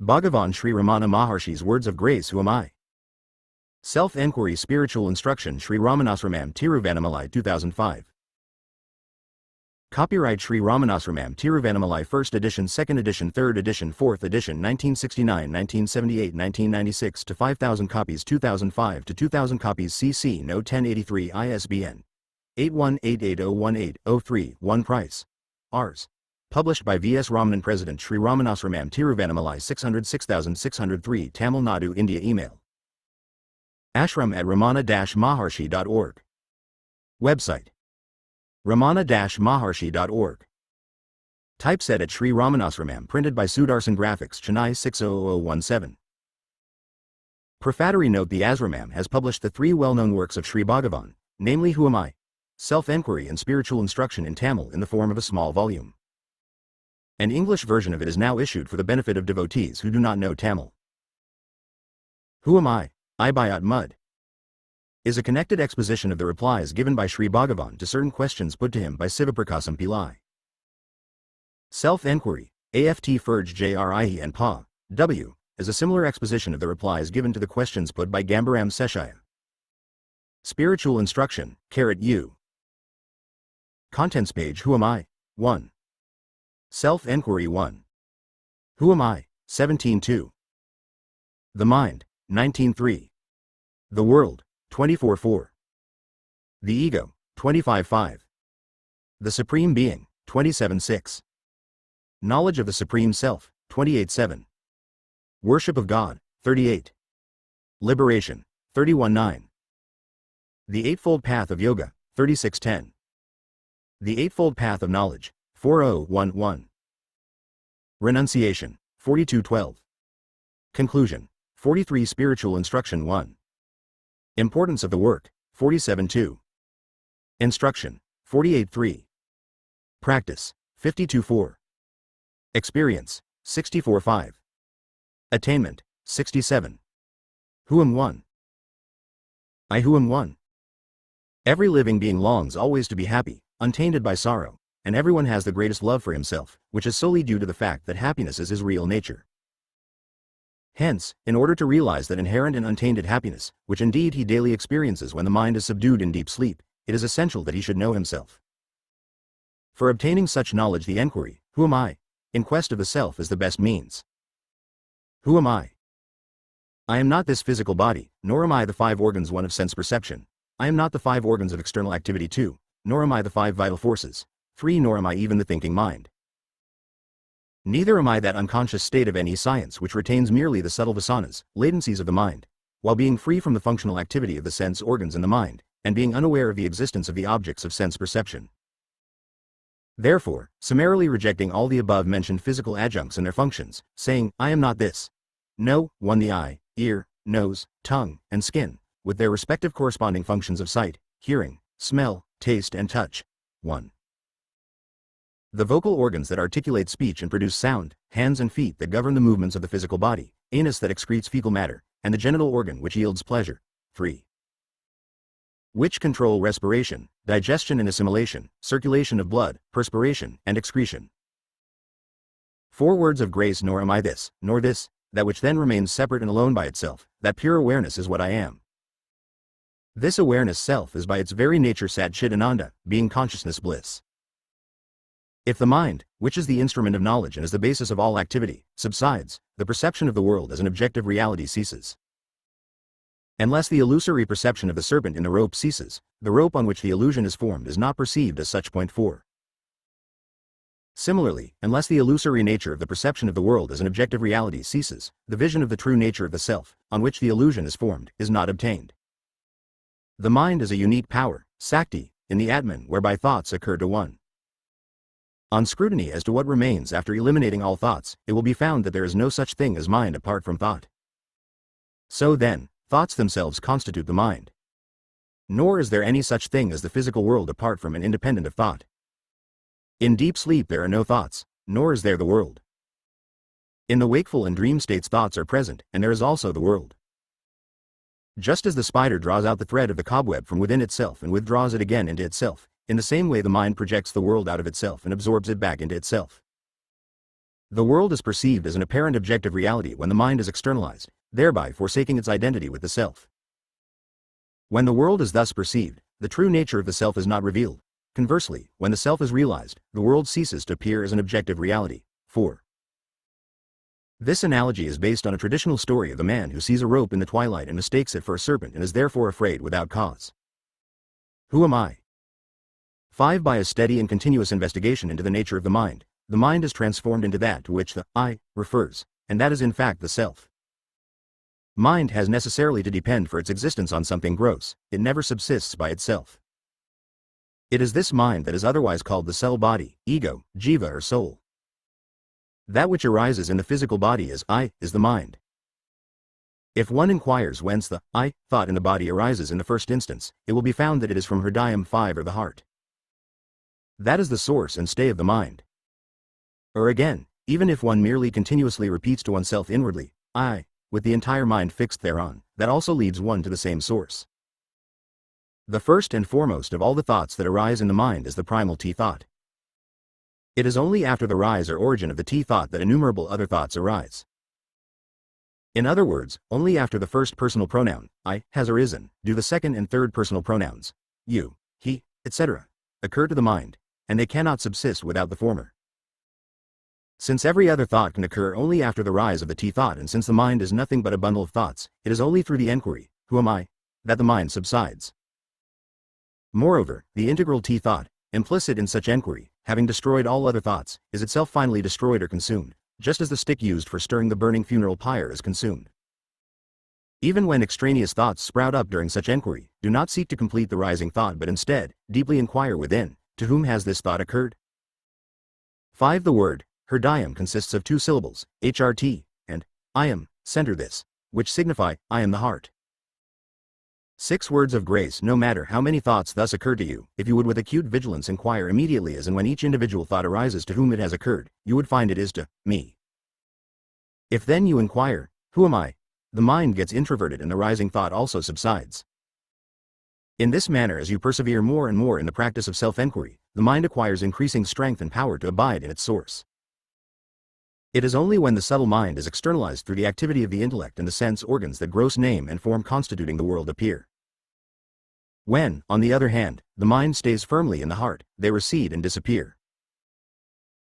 Bhagavan Sri Ramana Maharshi's Words of Grace. Who am I? Self-Enquiry Spiritual Instruction. Sri Ramanasramam Tiruvannamalai 2005. Copyright Sri Ramanasramam Tiruvannamalai 1st edition, 2nd edition, 3rd edition, 4th edition, 1969, 1978, 1996 to 5,000 copies, 2005 to 2,000 copies. CC No. 1083. ISBN 8188018031. 1 Price Rs. Published by V.S. Ramanan. President Sri Ramanasramam Tiruvannamalai 606603, Tamil Nadu, India. Email ashram@ramana-maharshi.org. Website ramana-maharshi.org. Typeset at Sri Ramanasramam. Printed by Sudarshan Graphics, Chennai 600017. Prefatory note: the Asramam has published the 3 well-known works of Sri Bhagavan, namely Who Am I?, Self-Enquiry and Spiritual Instruction in Tamil in the form of a small volume. An English version of it is now issued for the benefit of devotees who do not know Tamil. Who Am I? Ibayat Mud is a connected exposition of the replies given by Sri Bhagavan to certain questions put to him by Sivaprakasam Pillai. Self-Enquiry, Aft Ferj Jri and Pa. W. is a similar exposition of the replies given to the questions put by Gambaram Seshaya. Spiritual Instruction, U. Contents page. Who Am I? 1. Self-Enquiry 1. Who Am I? 17.2. The Mind, 19.3. The World, 24.4. The Ego, 25.5. The Supreme Being, 27.6. Knowledge of the Supreme Self, 28.7. Worship of God, 38. Liberation, 31.9. The Eightfold Path of Yoga, 36.10. The Eightfold Path of Knowledge, 40.11. Renunciation, 42.12. Conclusion, 43. Spiritual Instruction 1. Importance of the Work, 47.2. Instruction, 48.3. Practice, 52.4. Experience, 64.5. Attainment, 67. Who am one? I who am one. Every living being longs always to be happy, untainted by sorrow, and everyone has the greatest love for himself, which is solely due to the fact that happiness is his real nature. Hence, in order to realize that inherent and untainted happiness, which indeed he daily experiences when the mind is subdued in deep sleep, it is essential that he should know himself. For obtaining such knowledge, the enquiry, who am I, in quest of the self, is the best means. Who am I? I am not this physical body, nor am I the 5 organs 1 of sense perception. I am not the 5 organs of external activity 2, nor am I the 5 vital forces 3, nor am I even the thinking mind. Neither am I that unconscious state of any science which retains merely the subtle vasanas, latencies of the mind, while being free from the functional activity of the sense organs in the mind, and being unaware of the existence of the objects of sense perception. Therefore, summarily rejecting all the above-mentioned physical adjuncts and their functions, saying, I am not this. No, 1. The eye, ear, nose, tongue, and skin, with their respective corresponding functions of sight, hearing, smell, taste, and touch. 1. The vocal organs that articulate speech and produce sound, hands and feet that govern the movements of the physical body, anus that excretes fecal matter, and the genital organ which yields pleasure. 3. Which control respiration, digestion and assimilation, circulation of blood, perspiration, and excretion. 4 Words of Grace. Nor am I this, nor this, that which then remains separate and alone by itself, that pure awareness is what I am. This awareness self is by its very nature Sat Chit Ananda, being consciousness bliss. If the mind, which is the instrument of knowledge and is the basis of all activity, subsides, the perception of the world as an objective reality ceases. Unless the illusory perception of the serpent in the rope ceases, the rope on which the illusion is formed is not perceived as such. 4. Similarly, unless the illusory nature of the perception of the world as an objective reality ceases, the vision of the true nature of the self, on which the illusion is formed, is not obtained. The mind is a unique power, Sakti, in the Atman, whereby thoughts occur to one. On scrutiny as to what remains after eliminating all thoughts, it will be found that there is no such thing as mind apart from thought. So then, thoughts themselves constitute the mind. Nor is there any such thing as the physical world apart from and independent of thought. In deep sleep there are no thoughts, nor is there the world. In the wakeful and dream states thoughts are present, and there is also the world. Just as the spider draws out the thread of the cobweb from within itself and withdraws it again into itself, in the same way the mind projects the world out of itself and absorbs it back into itself. The world is perceived as an apparent objective reality when the mind is externalized, thereby forsaking its identity with the self. When the world is thus perceived, the true nature of the self is not revealed. Conversely, when the self is realized, the world ceases to appear as an objective reality. 4. This analogy is based on a traditional story of the man who sees a rope in the twilight and mistakes it for a serpent and is therefore afraid without cause. Who am I? 5. By a steady and continuous investigation into the nature of the mind is transformed into that to which the I refers, and that is in fact the self. Mind has necessarily to depend for its existence on something gross, it never subsists by itself. It is this mind that is otherwise called the cell body, ego, jiva or soul. That which arises in the physical body as I is the mind. If one inquires whence the I thought in the body arises in the first instance, it will be found that it is from Hridayam 5 or the heart. That is the source and stay of the mind. Or again, even if one merely continuously repeats to oneself inwardly, I, with the entire mind fixed thereon, that also leads one to the same source. The first and foremost of all the thoughts that arise in the mind is the primal T-thought. It is only after the rise or origin of the T-thought that innumerable other thoughts arise. In other words, only after the first personal pronoun, I, has arisen, do the second and third personal pronouns, you, he, etc., occur to the mind, and they cannot subsist without the former. Since every other thought can occur only after the rise of the T-thought, and since the mind is nothing but a bundle of thoughts, it is only through the enquiry, who am I, that the mind subsides. Moreover, the integral T-thought, implicit in such enquiry, having destroyed all other thoughts, is itself finally destroyed or consumed, just as the stick used for stirring the burning funeral pyre is consumed. Even when extraneous thoughts sprout up during such enquiry, do not seek to complete the rising thought but instead, deeply inquire within, to whom has this thought occurred? 5. The word Hridayam consists of two syllables, HRT, and Ayam, center this, which signify, I am the heart. 6 words of grace. No matter how many thoughts thus occur to you, if you would with acute vigilance inquire immediately as and when each individual thought arises to whom it has occurred, you would find it is to me. If then you inquire, who am I? The mind gets introverted and the rising thought also subsides. In this manner, as you persevere more and more in the practice of self-enquiry, the mind acquires increasing strength and power to abide in its source. It is only when the subtle mind is externalized through the activity of the intellect and the sense organs that gross name and form constituting the world appear. When, on the other hand, the mind stays firmly in the heart, they recede and disappear.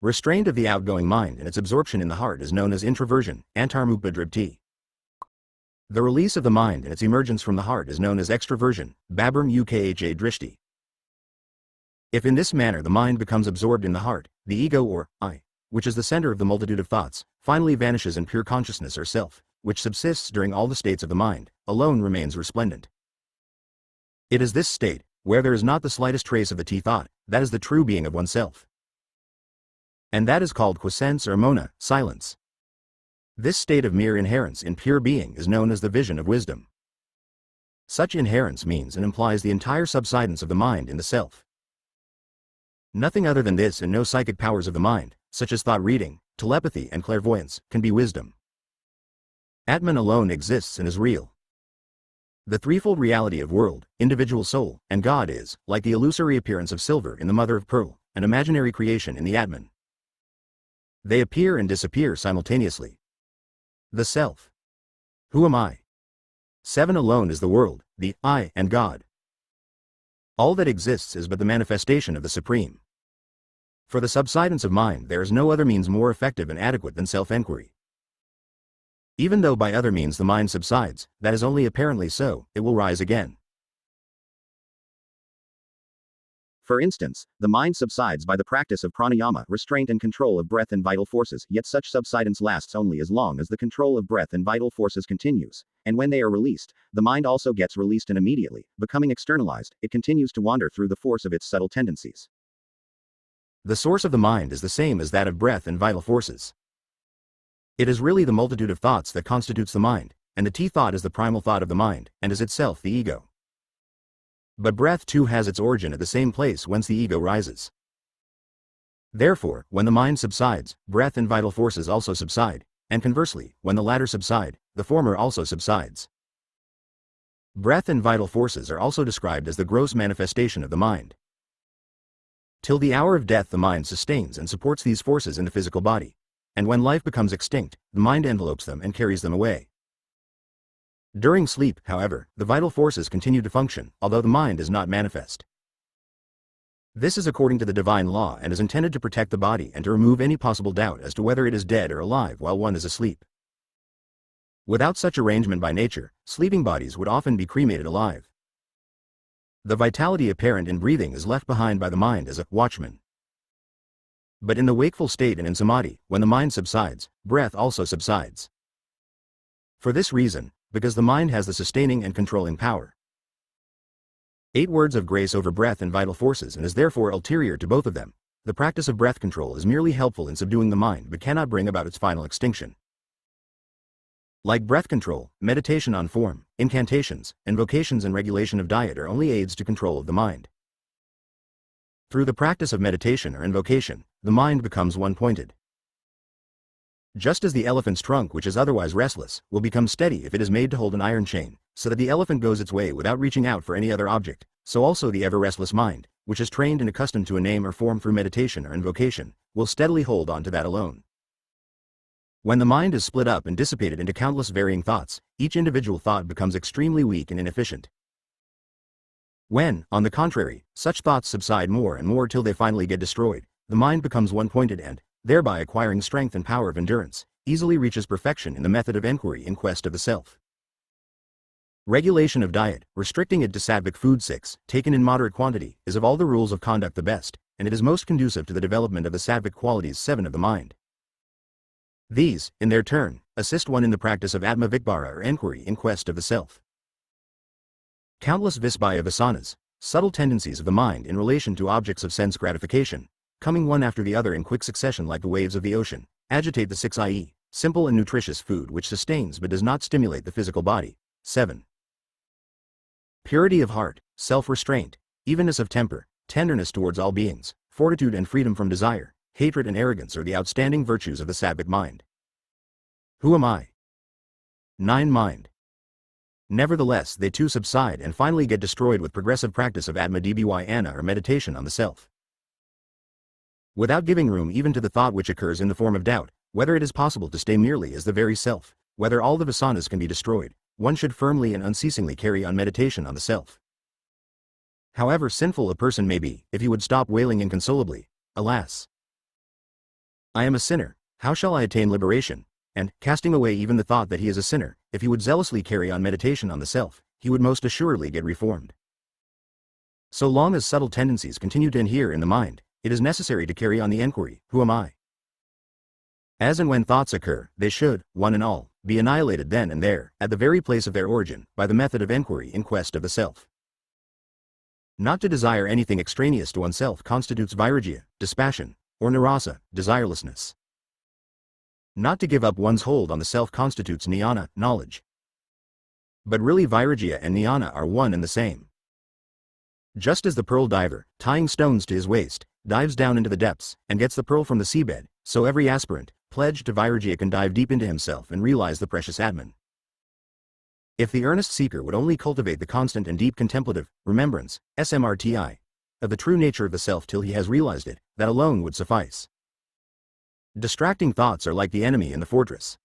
Restraint of the outgoing mind and its absorption in the heart is known as introversion, antarmupadribti. The release of the mind and its emergence from the heart is known as extroversion, babram ukha drishti. If in this manner the mind becomes absorbed in the heart, the ego or I, which is the center of the multitude of thoughts, finally vanishes and pure consciousness or self, which subsists during all the states of the mind, alone remains resplendent. It is this state, where there is not the slightest trace of the T-thought, that is the true being of oneself. And that is called quiescence or mona, silence. This state of mere inherence in pure being is known as the vision of wisdom. Such inherence means and implies the entire subsidence of the mind in the self. Nothing other than this and no psychic powers of the mind, such as thought reading, telepathy and clairvoyance, can be wisdom. Atman alone exists and is real. The threefold reality of world, individual soul, and God is, like the illusory appearance of silver in the mother of pearl, an imaginary creation in the Atman. They appear and disappear simultaneously. The self. Who am I? 7 alone is the world, the I and God. All that exists is but the manifestation of the Supreme. For the subsidence of mind there is no other means more effective and adequate than self-enquiry. Even though by other means the mind subsides, that is only apparently so, it will rise again. For instance, the mind subsides by the practice of pranayama, restraint and control of breath and vital forces, yet such subsidence lasts only as long as the control of breath and vital forces continues, and when they are released, the mind also gets released and immediately, becoming externalized, it continues to wander through the force of its subtle tendencies. The source of the mind is the same as that of breath and vital forces. It is really the multitude of thoughts that constitutes the mind, and the T-thought is the primal thought of the mind, and is itself the ego. But breath too has its origin at the same place whence the ego rises. Therefore, when the mind subsides, breath and vital forces also subside, and conversely, when the latter subside, the former also subsides. Breath and vital forces are also described as the gross manifestation of the mind. Till the hour of death the mind sustains and supports these forces in the physical body. and when life becomes extinct, the mind envelopes them and carries them away. During sleep, however, the vital forces continue to function, although the mind is not manifest. This is according to the divine law and is intended to protect the body and to remove any possible doubt as to whether it is dead or alive while one is asleep. Without such arrangement by nature, sleeping bodies would often be cremated alive. The vitality apparent in breathing is left behind by the mind as a watchman. But in the wakeful state and in samadhi, when the mind subsides, breath also subsides. For this reason, because the mind has the sustaining and controlling power. 8 words of grace over breath and vital forces and is therefore ulterior to both of them. The practice of breath control is merely helpful in subduing the mind but cannot bring about its final extinction. Like breath control, meditation on form, incantations, invocations and regulation of diet are only aids to control of the mind. Through the practice of meditation or invocation, the mind becomes one-pointed. Just as the elephant's trunk, which is otherwise restless, will become steady if it is made to hold an iron chain, so that the elephant goes its way without reaching out for any other object, so also the ever-restless mind, which is trained and accustomed to a name or form through meditation or invocation, will steadily hold on to that alone. When the mind is split up and dissipated into countless varying thoughts, each individual thought becomes extremely weak and inefficient. When, on the contrary, such thoughts subside more and more till they finally get destroyed, the mind becomes one-pointed and, thereby acquiring strength and power of endurance, easily reaches perfection in the method of enquiry in quest of the self. Regulation of diet, restricting it to sattvic food 6, taken in moderate quantity, is of all the rules of conduct the best, and it is most conducive to the development of the sattvic qualities 7 of the mind. These, in their turn, assist one in the practice of Atma Vikbara or enquiry in quest of the self. Countless visbhaya vasanas, subtle tendencies of the mind in relation to objects of sense gratification, coming one after the other in quick succession like the waves of the ocean, agitate the 6, i.e., simple and nutritious food which sustains but does not stimulate the physical body. 7. Purity of heart, self-restraint, evenness of temper, tenderness towards all beings, fortitude and freedom from desire, hatred and arrogance are the outstanding virtues of the sattvic mind. Who am I? 9. Mind. Nevertheless, they too subside and finally get destroyed with progressive practice of Atma Dhyana or meditation on the self. Without giving room even to the thought which occurs in the form of doubt, whether it is possible to stay merely as the very self, whether all the vasanas can be destroyed, one should firmly and unceasingly carry on meditation on the self. However sinful a person may be, if he would stop wailing inconsolably, alas, I am a sinner, how shall I attain liberation? And, casting away even the thought that he is a sinner, if he would zealously carry on meditation on the self, he would most assuredly get reformed. So long as subtle tendencies continue to inhere in the mind, it is necessary to carry on the enquiry, who am I? As and when thoughts occur, they should, one and all, be annihilated then and there, at the very place of their origin, by the method of enquiry in quest of the self. Not to desire anything extraneous to oneself constitutes vairagya, dispassion, or nirasa, desirelessness. Not to give up one's hold on the self constitutes jnana, knowledge. But really vairagya and jnana are one and the same. Just as the pearl diver, tying stones to his waist, dives down into the depths, and gets the pearl from the seabed, so every aspirant, pledged to vairagya can dive deep into himself and realize the precious Atman. If the earnest seeker would only cultivate the constant and deep contemplative remembrance, smrti, of the true nature of the self till he has realized it, that alone would suffice. Distracting thoughts are like the enemy in the fortress.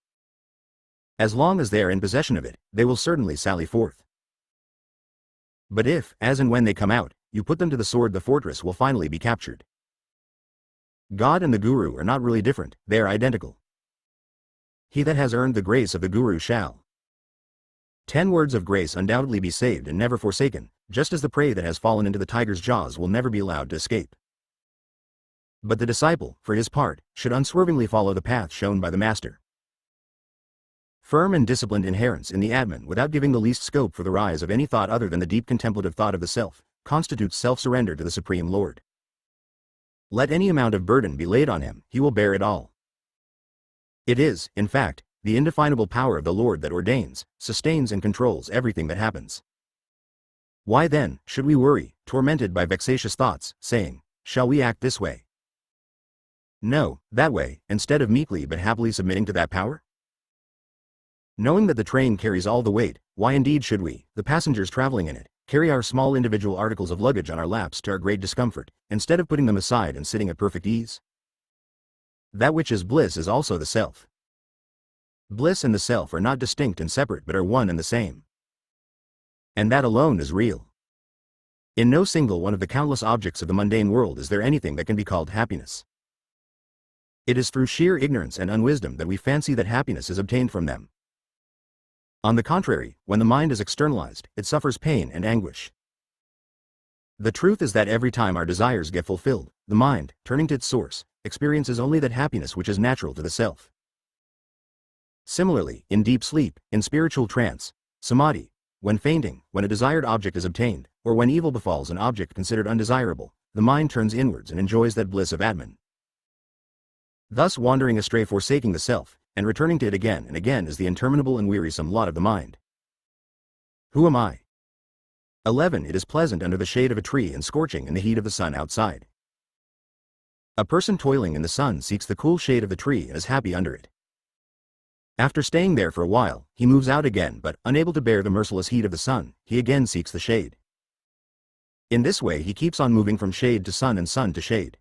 As long as they are in possession of it, they will certainly sally forth. But if, as and when they come out, you put them to the sword, the fortress will finally be captured. God and the Guru are not really different, they are identical. He that has earned the grace of the Guru shall. 10 words of grace undoubtedly be saved and never forsaken, just as the prey that has fallen into the tiger's jaws will never be allowed to escape. But the disciple, for his part, should unswervingly follow the path shown by the master. Firm and disciplined adherence in the Atman without giving the least scope for the rise of any thought other than the deep contemplative thought of the self, constitutes self-surrender to the Supreme Lord. Let any amount of burden be laid on him, he will bear it all. It is, in fact, the indefinable power of the Lord that ordains, sustains and controls everything that happens. Why then, should we worry, tormented by vexatious thoughts, saying, shall we act this way? No, that way, instead of meekly but happily submitting to that power? Knowing that the train carries all the weight, why indeed should we, the passengers traveling in it, carry our small individual articles of luggage on our laps to our great discomfort, instead of putting them aside and sitting at perfect ease? That which is bliss is also the self. Bliss and the self are not distinct and separate but are one and the same. And that alone is real. In no single one of the countless objects of the mundane world is there anything that can be called happiness. It is through sheer ignorance and unwisdom that we fancy that happiness is obtained from them. On the contrary, when the mind is externalized, it suffers pain and anguish. The truth is that every time our desires get fulfilled, the mind, turning to its source, experiences only that happiness which is natural to the self. Similarly, in deep sleep, in spiritual trance, samadhi, when fainting, when a desired object is obtained, or when evil befalls an object considered undesirable, the mind turns inwards and enjoys that bliss of Atman. Thus wandering astray, forsaking the self, and returning to it again and again is the interminable and wearisome lot of the mind. Who am I? 11. It is pleasant under the shade of a tree and scorching in the heat of the sun outside. A person toiling in the sun seeks the cool shade of the tree and is happy under it. After staying there for a while, he moves out again, but, unable to bear the merciless heat of the sun, he again seeks the shade. In this way he keeps on moving from shade to sun and sun to shade.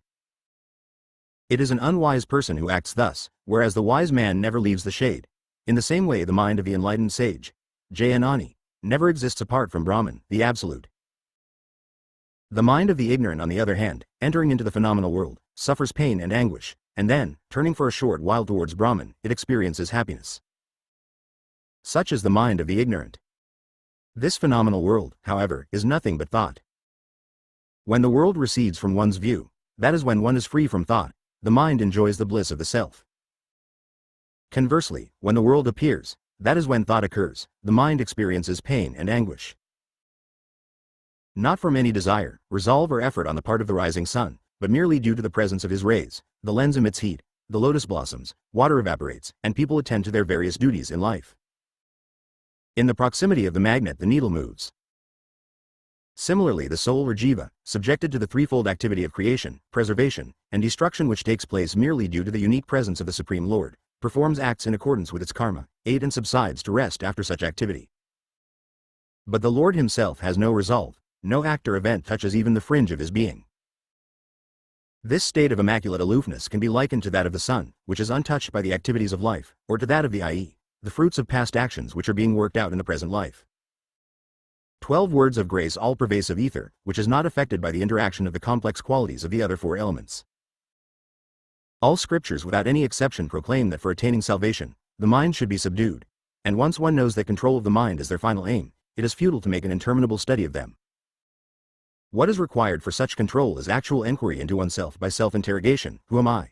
It is an unwise person who acts thus, whereas the wise man never leaves the shade. In the same way the mind of the enlightened sage, Jnani, never exists apart from Brahman, the Absolute. The mind of the ignorant, on the other hand, entering into the phenomenal world, suffers pain and anguish, and then, turning for a short while towards Brahman, it experiences happiness. Such is the mind of the ignorant. This phenomenal world, however, is nothing but thought. When the world recedes from one's view, that is when one is free from thought, the mind enjoys the bliss of the self. Conversely, when the world appears, that is when thought occurs, the mind experiences pain and anguish. Not from any desire, resolve or effort on the part of the rising sun, but merely due to the presence of his rays, the lens emits heat, the lotus blossoms, water evaporates, and people attend to their various duties in life. In the proximity of the magnet the needle moves. Similarly the soul or jiva, subjected to the threefold activity of creation, preservation, and destruction which takes place merely due to the unique presence of the Supreme Lord, performs acts in accordance with its karma, aids and subsides to rest after such activity. But the Lord himself has no resolve, no act or event touches even the fringe of his being. This state of immaculate aloofness can be likened to that of the sun, which is untouched by the activities of life, or to that of the i.e., the fruits of past actions which are being worked out in the present life. 12 words of grace, all-pervasive ether, which is not affected by the interaction of the complex qualities of the other four elements. All scriptures without any exception proclaim that for attaining salvation, the mind should be subdued, and once one knows that control of the mind is their final aim, it is futile to make an interminable study of them. What is required for such control is actual enquiry into oneself by self-interrogation. Who am I?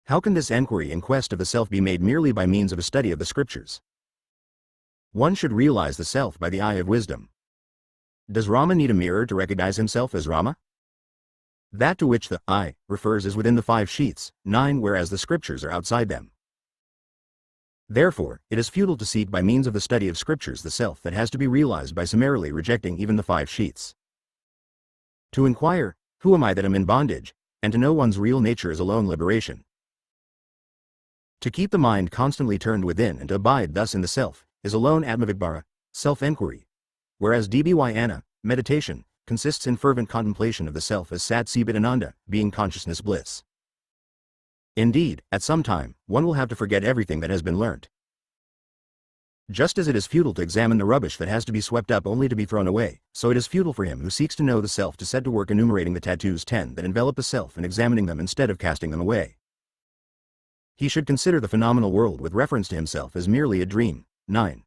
How can this enquiry in quest of the self be made merely by means of a study of the scriptures? One should realize the self by the eye of wisdom. Does Rama need a mirror to recognize himself as Rama? That to which the I refers is within the 5 sheaths, 9, whereas the scriptures are outside them. Therefore, it is futile to seek by means of the study of scriptures the self that has to be realized by summarily rejecting even the 5 sheaths. To inquire, who am I that am in bondage, and to know one's real nature is alone liberation. To keep the mind constantly turned within and to abide thus in the self, is alone Atmavigbara, self-enquiry, whereas Dhyana, meditation, consists in fervent contemplation of the self as Sat Sibitananda, being consciousness bliss. Indeed, at some time, one will have to forget everything that has been learnt. Just as it is futile to examine the rubbish that has to be swept up only to be thrown away, so it is futile for him who seeks to know the self to set to work enumerating the tattoos 10 that envelop the self and examining them instead of casting them away. He should consider the phenomenal world with reference to himself as merely a dream. 9.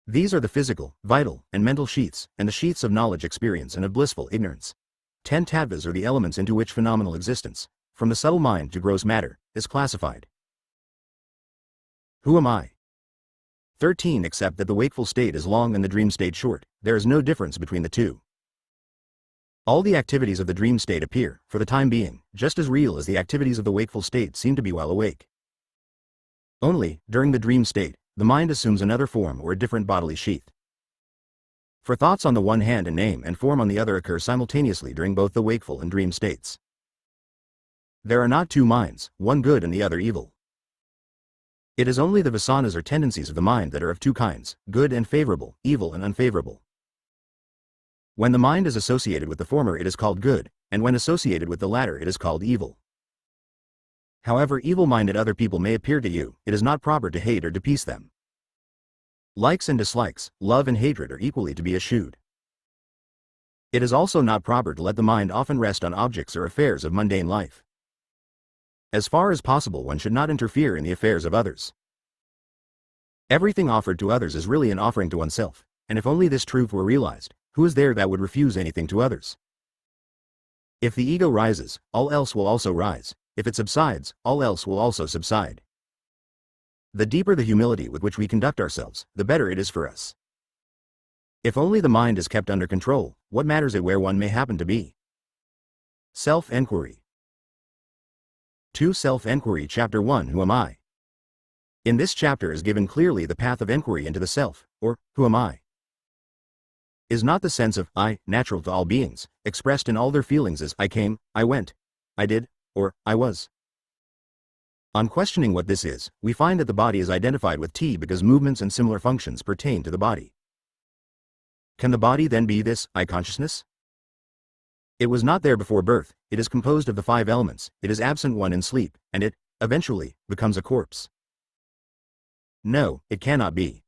These are the physical, vital, and mental sheaths, and the sheaths of knowledge, experience, and of blissful ignorance. 10 tattvas are the elements into which phenomenal existence, from the subtle mind to gross matter, is classified. Who am I? 13. Except that the wakeful state is long and the dream state short, there is no difference between the two. All the activities of the dream state appear, for the time being, just as real as the activities of the wakeful state seem to be while awake. Only, during the dream state, the mind assumes another form or a different bodily sheath. For thoughts on the one hand and name and form on the other occur simultaneously during both the wakeful and dream states. There are not two minds, one good and the other evil. It is only the vasanas or tendencies of the mind that are of two kinds, good and favorable, evil and unfavorable. When the mind is associated with the former it is called good, and when associated with the latter it is called evil. However evil-minded other people may appear to you, it is not proper to hate or depeace them. Likes and dislikes, love and hatred are equally to be eschewed. It is also not proper to let the mind often rest on objects or affairs of mundane life. As far as possible, one should not interfere in the affairs of others. Everything offered to others is really an offering to oneself, and if only this truth were realized, who is there that would refuse anything to others? If the ego rises, all else will also rise. If it subsides, all else will also subside. The deeper the humility with which we conduct ourselves, the better it is for us. If only the mind is kept under control, what matters it where one may happen to be? Self-enquiry. 2. Self-enquiry. Chapter 1. Who am I? In this chapter is given clearly the path of enquiry into the self, or, who am I? Is not the sense of I natural to all beings, expressed in all their feelings as I came, I went, I did, or I was? On questioning what this is, we find that the body is identified with T because movements and similar functions pertain to the body. Can the body then be this I consciousness? It was not there before birth, it is composed of the 5 elements, it is absent one in sleep, and it, eventually, becomes a corpse. No, it cannot be.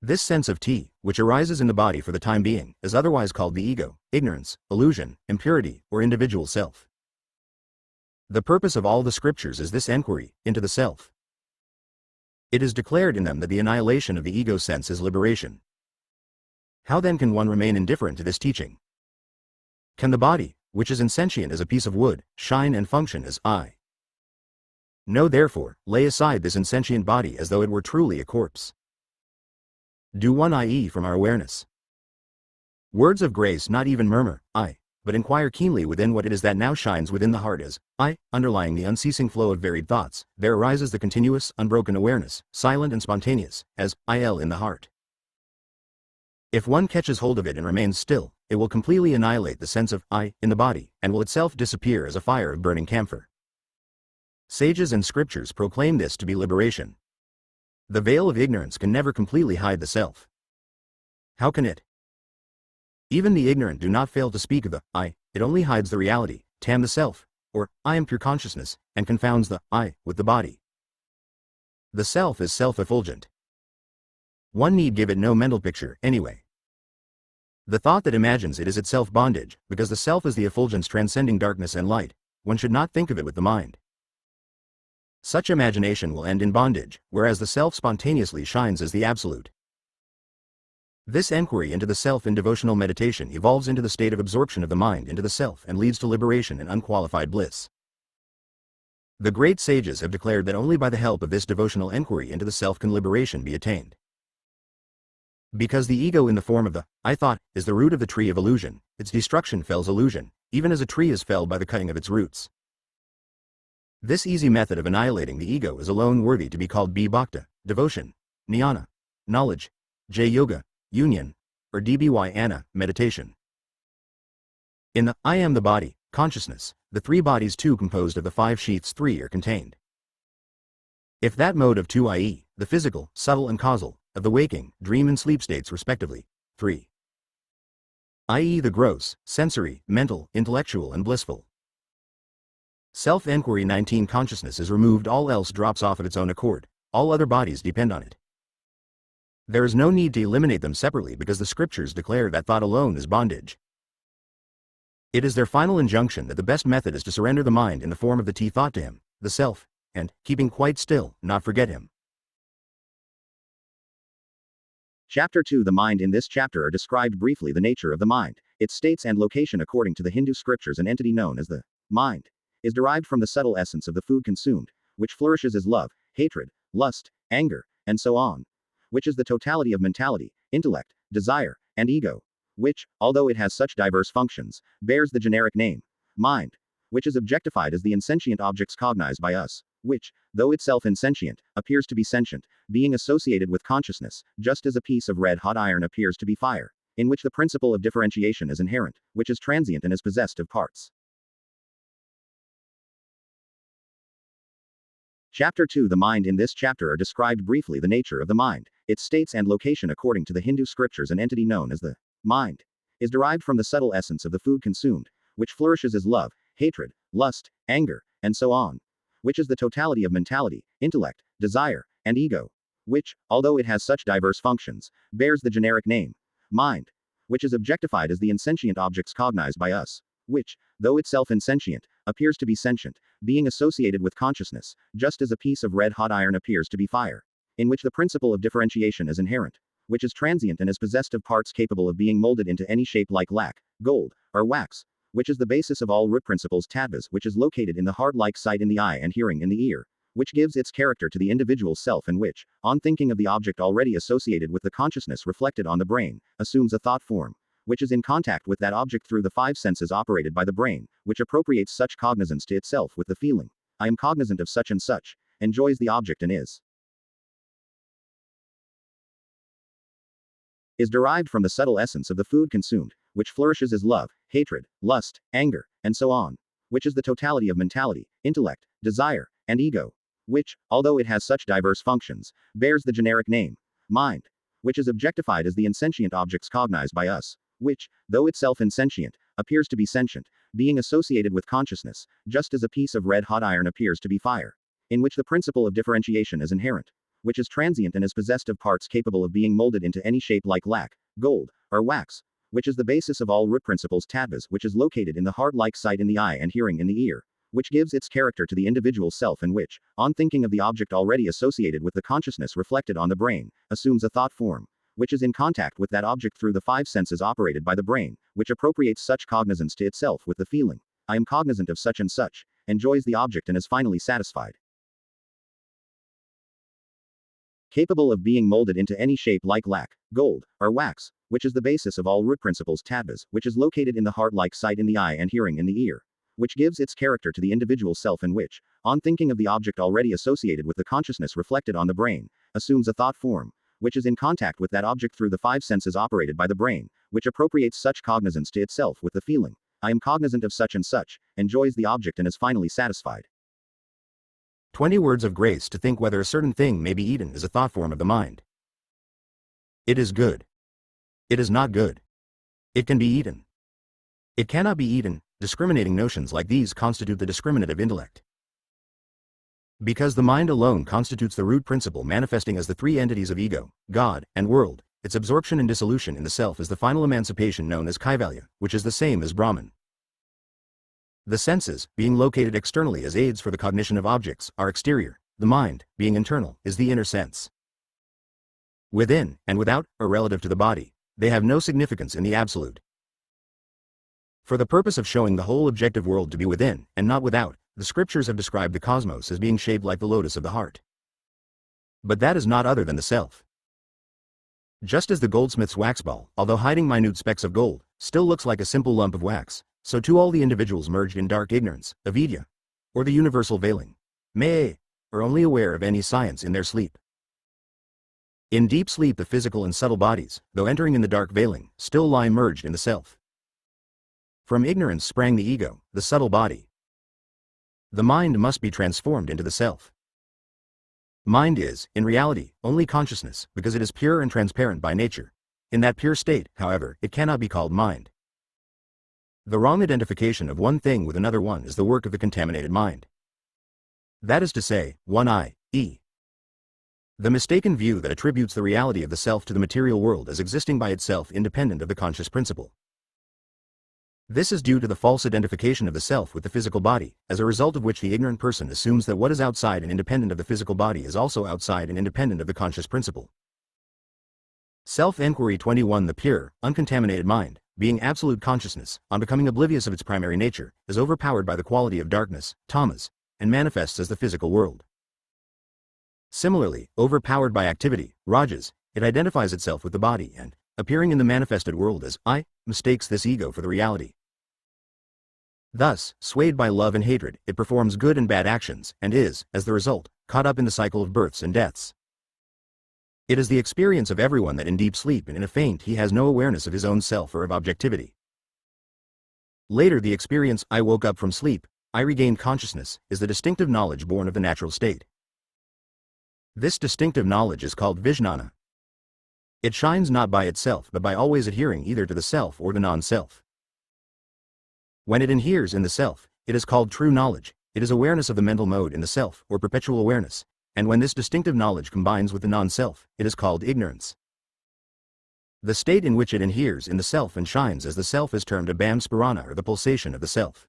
This sense of T, which arises in the body for the time being, is otherwise called the ego, ignorance, illusion, impurity, or individual self. The purpose of all the scriptures is this enquiry into the self. It is declared in them that the annihilation of the ego sense is liberation. How then can one remain indifferent to this teaching? Can the body, which is insentient as a piece of wood, shine and function as I? No, therefore, lay aside this insentient body as though it were truly a corpse. Do one i.e. from our awareness. Words of grace not even murmur, I, but inquire keenly within what it is that now shines within the heart as I, underlying the unceasing flow of varied thoughts, there arises the continuous, unbroken awareness, silent and spontaneous, as IL in the heart. If one catches hold of it and remains still, it will completely annihilate the sense of I in the body, and will itself disappear as a fire of burning camphor. Sages and scriptures proclaim this to be liberation. The veil of ignorance can never completely hide the self. How can it? Even the ignorant do not fail to speak of the I, it only hides the reality, tam the self, or I am pure consciousness, and confounds the I with the body. The self is self-effulgent. One need give it no mental picture, anyway. The thought that imagines it is itself bondage, because the self is the effulgence transcending darkness and light, one should not think of it with the mind. Such imagination will end in bondage, whereas the self spontaneously shines as the absolute. This enquiry into the self in devotional meditation evolves into the state of absorption of the mind into the self and leads to liberation and unqualified bliss. The great sages have declared that only by the help of this devotional enquiry into the self can liberation be attained. Because the ego in the form of the I thought is the root of the tree of illusion, its destruction fells illusion, even as a tree is felled by the cutting of its roots. This easy method of annihilating the ego is alone worthy to be called bhakti, devotion, jnana, knowledge, yoga, union, or dhyana, meditation. In the I am the body, consciousness, the 3 bodies too composed of the 5 sheaths 3 are contained. If that mode of 2 i.e., the physical, subtle and causal, of the waking, dream and sleep states respectively, 3 i.e. the gross, sensory, mental, intellectual and blissful. Self-enquiry 19 consciousness is removed, all else drops off of its own accord, all other bodies depend on it. There is no need to eliminate them separately because the scriptures declare that thought alone is bondage. It is their final injunction that the best method is to surrender the mind in the form of the T thought to him, the self, and, keeping quite still, not forget him. Chapter 2. The mind. In this chapter are described briefly the nature of the mind, its states and location according to the Hindu scriptures. An entity known as the mind is derived from the subtle essence of the food consumed, which flourishes as love, hatred, lust, anger, and so on, which is the totality of mentality, intellect, desire, and ego, which, although it has such diverse functions, bears the generic name, mind, which is objectified as the insentient objects cognized by us, which, though itself insentient, appears to be sentient, being associated with consciousness, just as a piece of red-hot iron appears to be fire, in which the principle of differentiation is inherent, which is transient and is possessed of parts. Chapter 2. The mind. In this chapter are described briefly the nature of the mind, its states and location according to the Hindu scriptures. An entity known as the mind is derived from the subtle essence of the food consumed, which flourishes as love, hatred, lust, anger, and so on, which is the totality of mentality, intellect, desire, and ego, which, although it has such diverse functions, bears the generic name, mind, which is objectified as the insentient objects cognized by us, which, though itself insentient, appears to be sentient, being associated with consciousness, just as a piece of red-hot iron appears to be fire, in which the principle of differentiation is inherent, which is transient and is possessed of parts capable of being molded into any shape like lac, gold, or wax, which is the basis of all root principles tattvas, which is located in the heart like sight in the eye and hearing in the ear, which gives its character to the individual's self and which, on thinking of the object already associated with the consciousness reflected on the brain, assumes a thought form, which is in contact with that object through the five senses operated by the brain, which appropriates such cognizance to itself with the feeling, I am cognizant of such and such, enjoys the object and is derived from the subtle essence of the food consumed, which flourishes as love, hatred, lust, anger, and so on, which is the totality of mentality, intellect, desire, and ego, which, although it has such diverse functions, bears the generic name, mind, which is objectified as the insentient objects cognized by us, which, though itself insentient, appears to be sentient, being associated with consciousness, just as a piece of red-hot iron appears to be fire, in which the principle of differentiation is inherent, which is transient and is possessed of parts capable of being molded into any shape like lac, gold, or wax, which is the basis of all root principles tattvas, which is located in the heart like sight in the eye and hearing in the ear, which gives its character to the individual self and which, on thinking of the object already associated with the consciousness reflected on the brain, assumes a thought form, which is in contact with that object through the five senses operated by the brain, which appropriates such cognizance to itself with the feeling, I am cognizant of such and such, enjoys the object and is finally satisfied. Capable of being molded into any shape like lac, gold, or wax, which is the basis of all root principles tattvas, which is located in the heart like sight in the eye and hearing in the ear, which gives its character to the individual self and which, on thinking of the object already associated with the consciousness reflected on the brain, assumes a thought form, which is in contact with that object through the five senses operated by the brain, which appropriates such cognizance to itself with the feeling, I am cognizant of such and such, enjoys the object and is finally satisfied. 20 words of grace to think whether a certain thing may be eaten is a thought form of the mind. It is good. It is not good. It can be eaten. It cannot be eaten. Discriminating notions like these constitute the discriminative intellect. Because the mind alone constitutes the root principle manifesting as the three entities of ego, God, and world, its absorption and dissolution in the self is the final emancipation known as Kaivalya, which is the same as Brahman. The senses, being located externally as aids for the cognition of objects, are exterior. The mind, being internal, is the inner sense. Within, and without, or relative to the body, they have no significance in the absolute. For the purpose of showing the whole objective world to be within, and not without, the scriptures have described the cosmos as being shaped like the lotus of the heart. But that is not other than the self. Just as the goldsmith's wax ball, although hiding minute specks of gold, still looks like a simple lump of wax, so too all the individuals merged in dark ignorance, avidya, or the universal veiling, maya, are only aware of any science in their sleep. In deep sleep the physical and subtle bodies, though entering in the dark veiling, still lie merged in the self. From ignorance sprang the ego, the subtle body. The mind must be transformed into the self. Mind is, in reality, only consciousness, because it is pure and transparent by nature. In that pure state, however, it cannot be called mind. The wrong identification of one thing with another one is the work of the contaminated mind. That is to say, one I, E. The mistaken view that attributes the reality of the self to the material world as existing by itself independent of the conscious principle. This is due to the false identification of the self with the physical body, as a result of which the ignorant person assumes that what is outside and independent of the physical body is also outside and independent of the conscious principle. Self-Enquiry 21. The pure, uncontaminated mind, being absolute consciousness, on becoming oblivious of its primary nature, is overpowered by the quality of darkness, tamas, and manifests as the physical world. Similarly, overpowered by activity, rajas, it identifies itself with the body and, appearing in the manifested world as I, mistakes this ego for the reality. Thus, swayed by love and hatred, it performs good and bad actions, and is, as the result, caught up in the cycle of births and deaths. It is the experience of everyone that in deep sleep and in a faint he has no awareness of his own self or of objectivity. Later the experience, I woke up from sleep, I regained consciousness, is the distinctive knowledge born of the natural state. This distinctive knowledge is called Vijnana. It shines not by itself but by always adhering either to the self or the non-self. When it inheres in the self, it is called true knowledge. it is awareness of the mental mode in the self, or perpetual awareness, and when this distinctive knowledge combines with the non-self, it is called ignorance. The state in which it inheres in the self and shines as the self is termed abham spirana, or the pulsation of the self.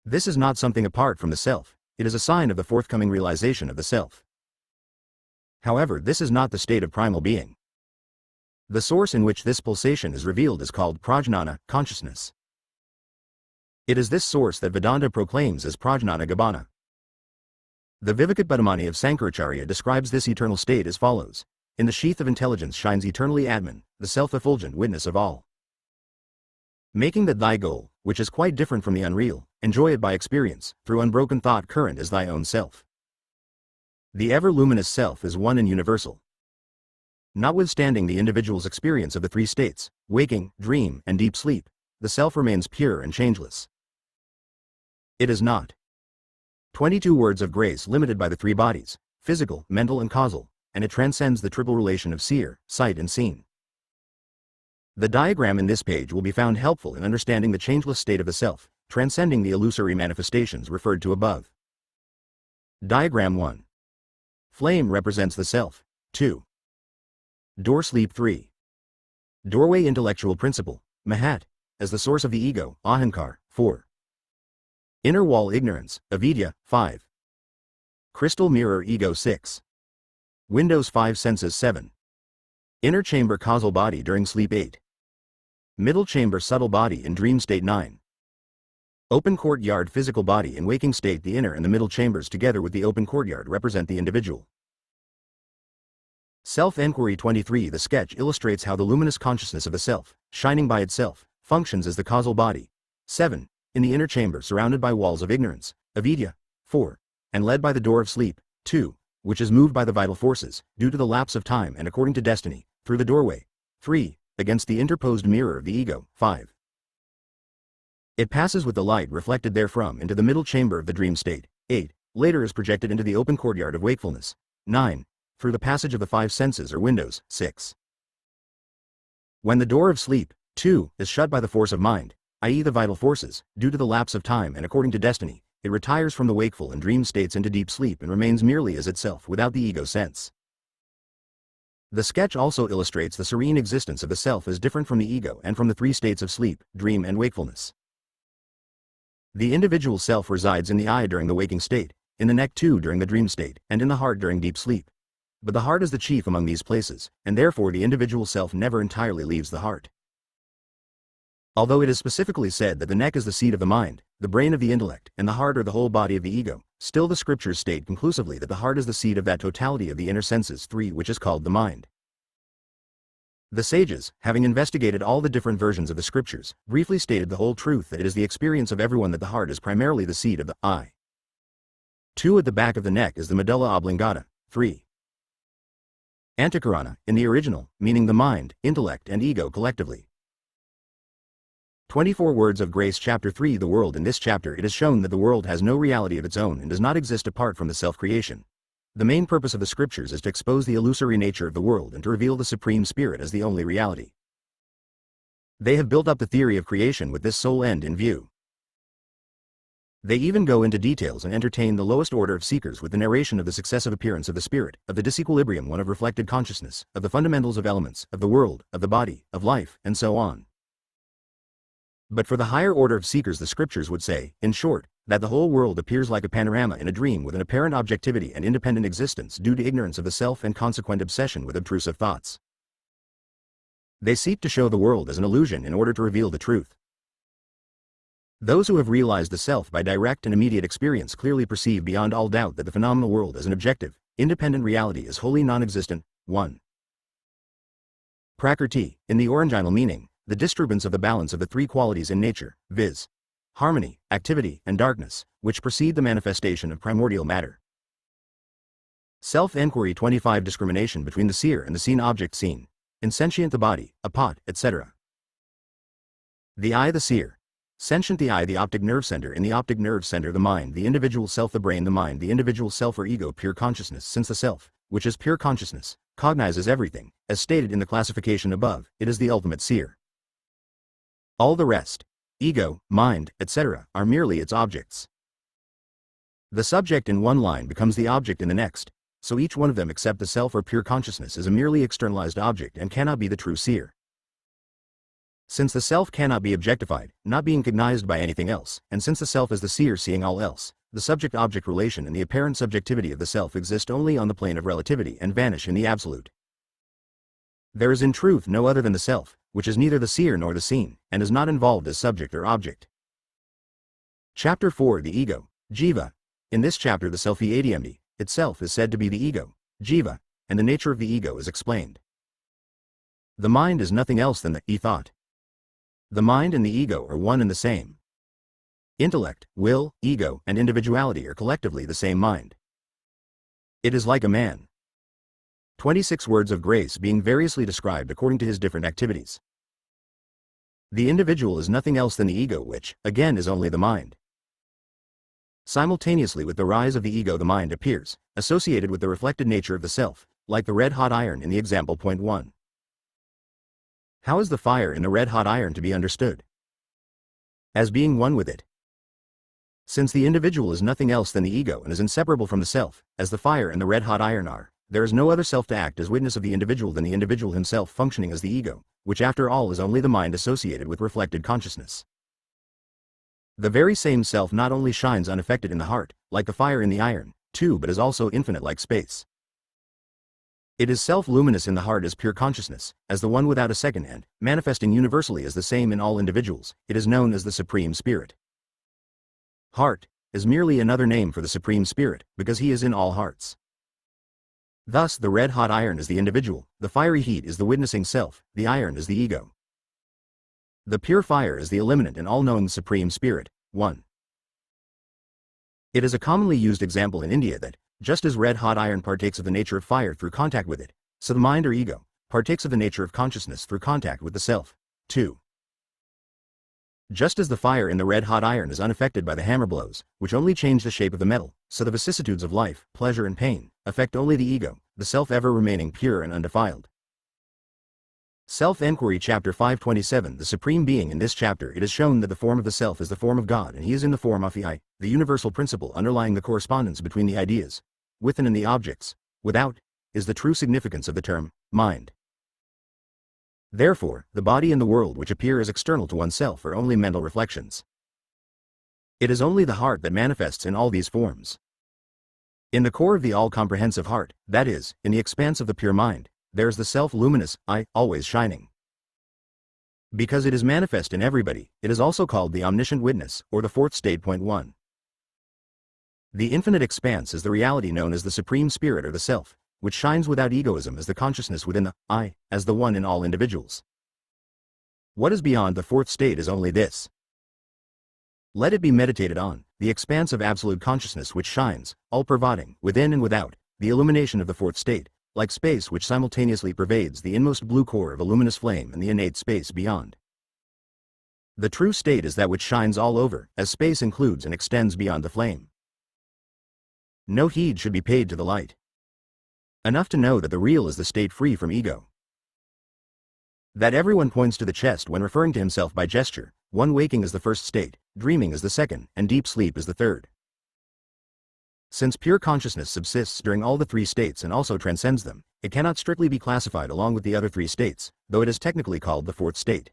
This is not something apart from the self, it is a sign of the forthcoming realization of the self. However, this is not the state of primal being. The source in which this pulsation is revealed is called prajnana, consciousness. It is this source that Vedanta proclaims as prajnana gabbana. The Vivekatpadamani of Sankaracharya describes this eternal state as follows: in the sheath of intelligence shines eternally Atman, the self-effulgent witness of all. Making that thy goal, which is quite different from the unreal, enjoy it by experience, through unbroken thought current as thy own self. The ever-luminous self is one and universal. Notwithstanding the individual's experience of the three states, waking, dream, and deep sleep, the self remains pure and changeless. It is not 22 words of grace limited by the three bodies, physical, mental, and causal, and it transcends the triple relation of seer, sight, and seen. The diagram in this page will be found helpful in understanding the changeless state of the self, transcending the illusory manifestations referred to above. Diagram 1. Flame represents the self. 2. Door sleep. 3. Doorway intellectual principle, Mahat, as the source of the ego, Ahankar. 4. Inner wall ignorance, Avidya. 5. Crystal mirror ego. 6. Windows 5 senses. 7. Inner chamber causal body during sleep. 8. Middle chamber subtle body in dream state. 9. Open courtyard physical body in waking state. The inner and the middle chambers together with the open courtyard represent the individual. Self-Enquiry 23. The sketch illustrates how the luminous consciousness of the self, shining by itself, functions as the causal body. 7. In the inner chamber surrounded by walls of ignorance, Avidya. 4. And led by the door of sleep. 2. Which is moved by the vital forces, due to the lapse of time and according to destiny, through the doorway. 3. Against the interposed mirror of the ego. 5. It passes with the light reflected therefrom into the middle chamber of the dream state. 8. Later is projected into the open courtyard of wakefulness. 9. Through the passage of the 5 senses or windows. 6. When the door of sleep, 2, is shut by the force of mind, i.e. the vital forces, due to the lapse of time and according to destiny, it retires from the wakeful and dream states into deep sleep and remains merely as itself without the ego sense. The sketch also illustrates the serene existence of the self as different from the ego and from the 3 states of sleep, dream, and wakefulness. The individual self resides in the eye during the waking state, in the neck too during the dream state, and in the heart during deep sleep. But the heart is the chief among these places, and therefore the individual self never entirely leaves the heart. Although it is specifically said that the neck is the seat of the mind, the brain of the intellect, and the heart are the whole body of the ego, still the scriptures state conclusively that the heart is the seat of that totality of the inner senses 3 which is called the mind. The sages, having investigated all the different versions of the scriptures, briefly stated the whole truth that it is the experience of everyone that the heart is primarily the seat of the I. 2 at the back of the neck is the medulla oblongata. 3. Antakarana, in the original, meaning the mind, intellect, and ego collectively. 24 Words of Grace Chapter 3 The world. In this chapter it is shown that the world has no reality of its own and does not exist apart from the self-creation. The main purpose of the scriptures is to expose the illusory nature of the world and to reveal the Supreme Spirit as the only reality. They have built up the theory of creation with this sole end in view. They even go into details and entertain the lowest order of seekers with the narration of the successive appearance of the spirit, of the disequilibrium one of reflected consciousness, of the fundamentals of elements, of the world, of the body, of life, and so on. But for the higher order of seekers the scriptures would say, in short, that the whole world appears like a panorama in a dream with an apparent objectivity and independent existence due to ignorance of the self and consequent obsession with obtrusive thoughts. They seek to show the world as an illusion in order to reveal the truth. Those who have realized the self by direct and immediate experience clearly perceive beyond all doubt that the phenomenal world as an objective, independent reality is wholly non-existent. 1. Prakrti, in the original meaning, the disturbance of the balance of the 3 qualities in nature, viz. Harmony, activity, and darkness, which precede the manifestation of primordial matter. Self-Enquiry 25 Discrimination between the seer and the seen object seen, insentient the body, a pot, etc. The eye the seer. Sentient the eye the optic nerve center. In the optic nerve center the mind, the individual self, the brain, the mind, the individual self or ego, pure consciousness, since the self, which is pure consciousness, cognizes everything, as stated in the classification above, it is the ultimate seer. All the rest, ego, mind, etc., are merely its objects. The subject in one line becomes the object in the next, so each one of them except the self or pure consciousness is a merely externalized object and cannot be the true seer. Since the self cannot be objectified, not being cognized by anything else, and since the self is the seer seeing all else, the subject-object relation and the apparent subjectivity of the self exist only on the plane of relativity and vanish in the absolute. There is in truth no other than the self, which is neither the seer nor the seen, and is not involved as subject or object. Chapter 4 The Ego, Jiva. In this chapter the self-eadiyamdi, itself is said to be the ego, jiva, and the nature of the ego is explained. The mind is nothing else than the e-thought. The mind and the ego are one and the same. Intellect, will, ego, and individuality are collectively the same mind. It is like a man. 26 words of grace being variously described according to his different activities. The individual is nothing else than the ego, which, again, is only the mind. Simultaneously with the rise of the ego, the mind appears, associated with the reflected nature of the self, like the red-hot iron in the example point 1. How is the fire in the red-hot iron to be understood? As being one with it. Since the individual is nothing else than the ego and is inseparable from the self, as the fire and the red-hot iron are, there is no other self to act as witness of the individual than the individual himself functioning as the ego, which after all is only the mind associated with reflected consciousness. The very same self not only shines unaffected in the heart, like the fire in the iron, too, but is also infinite like space. It is self-luminous in the heart as pure consciousness, as the one without a second and, manifesting universally as the same in all individuals, it is known as the Supreme Spirit. Heart is merely another name for the Supreme Spirit, because he is in all hearts. Thus the red-hot iron is the individual, the fiery heat is the witnessing self, the iron is the ego. The pure fire is the eliminate and all-knowing Supreme Spirit. 1. It is a commonly used example in India that, just as red-hot iron partakes of the nature of fire through contact with it, so the mind or ego partakes of the nature of consciousness through contact with the self. 2. Just as the fire in the red-hot iron is unaffected by the hammer blows, which only change the shape of the metal, so the vicissitudes of life, pleasure and pain, affect only the ego, the self ever remaining pure and undefiled. Self-Enquiry Chapter 527 The Supreme Being. In this chapter it is shown that the form of the self is the form of God and he is in the form of the I, the universal principle underlying the correspondence between the ideas, within and the objects, without, is the true significance of the term, mind. Therefore, the body and the world which appear as external to oneself are only mental reflections. It is only the heart that manifests in all these forms. In the core of the all-comprehensive heart, that is, in the expanse of the pure mind, there is the self-luminous I, always shining. Because it is manifest in everybody, it is also called the omniscient witness, or the fourth state. Point 1. The infinite expanse is the reality known as the Supreme Spirit or the Self, which shines without egoism as the consciousness within the I, as the one in all individuals. What is beyond the fourth state is only this. Let it be meditated on, the expanse of absolute consciousness which shines, all-pervading, within and without, the illumination of the fourth state, like space which simultaneously pervades the inmost blue core of a luminous flame and the innate space beyond. The true state is that which shines all over, as space includes and extends beyond the flame. No heed should be paid to the light. Enough to know that the real is the state free from ego. That everyone points to the chest when referring to himself by gesture, one waking is the first state, dreaming is the second, and deep sleep is the third. Since pure consciousness subsists during all the three states and also transcends them, it cannot strictly be classified along with the other three states, though it is technically called the fourth state.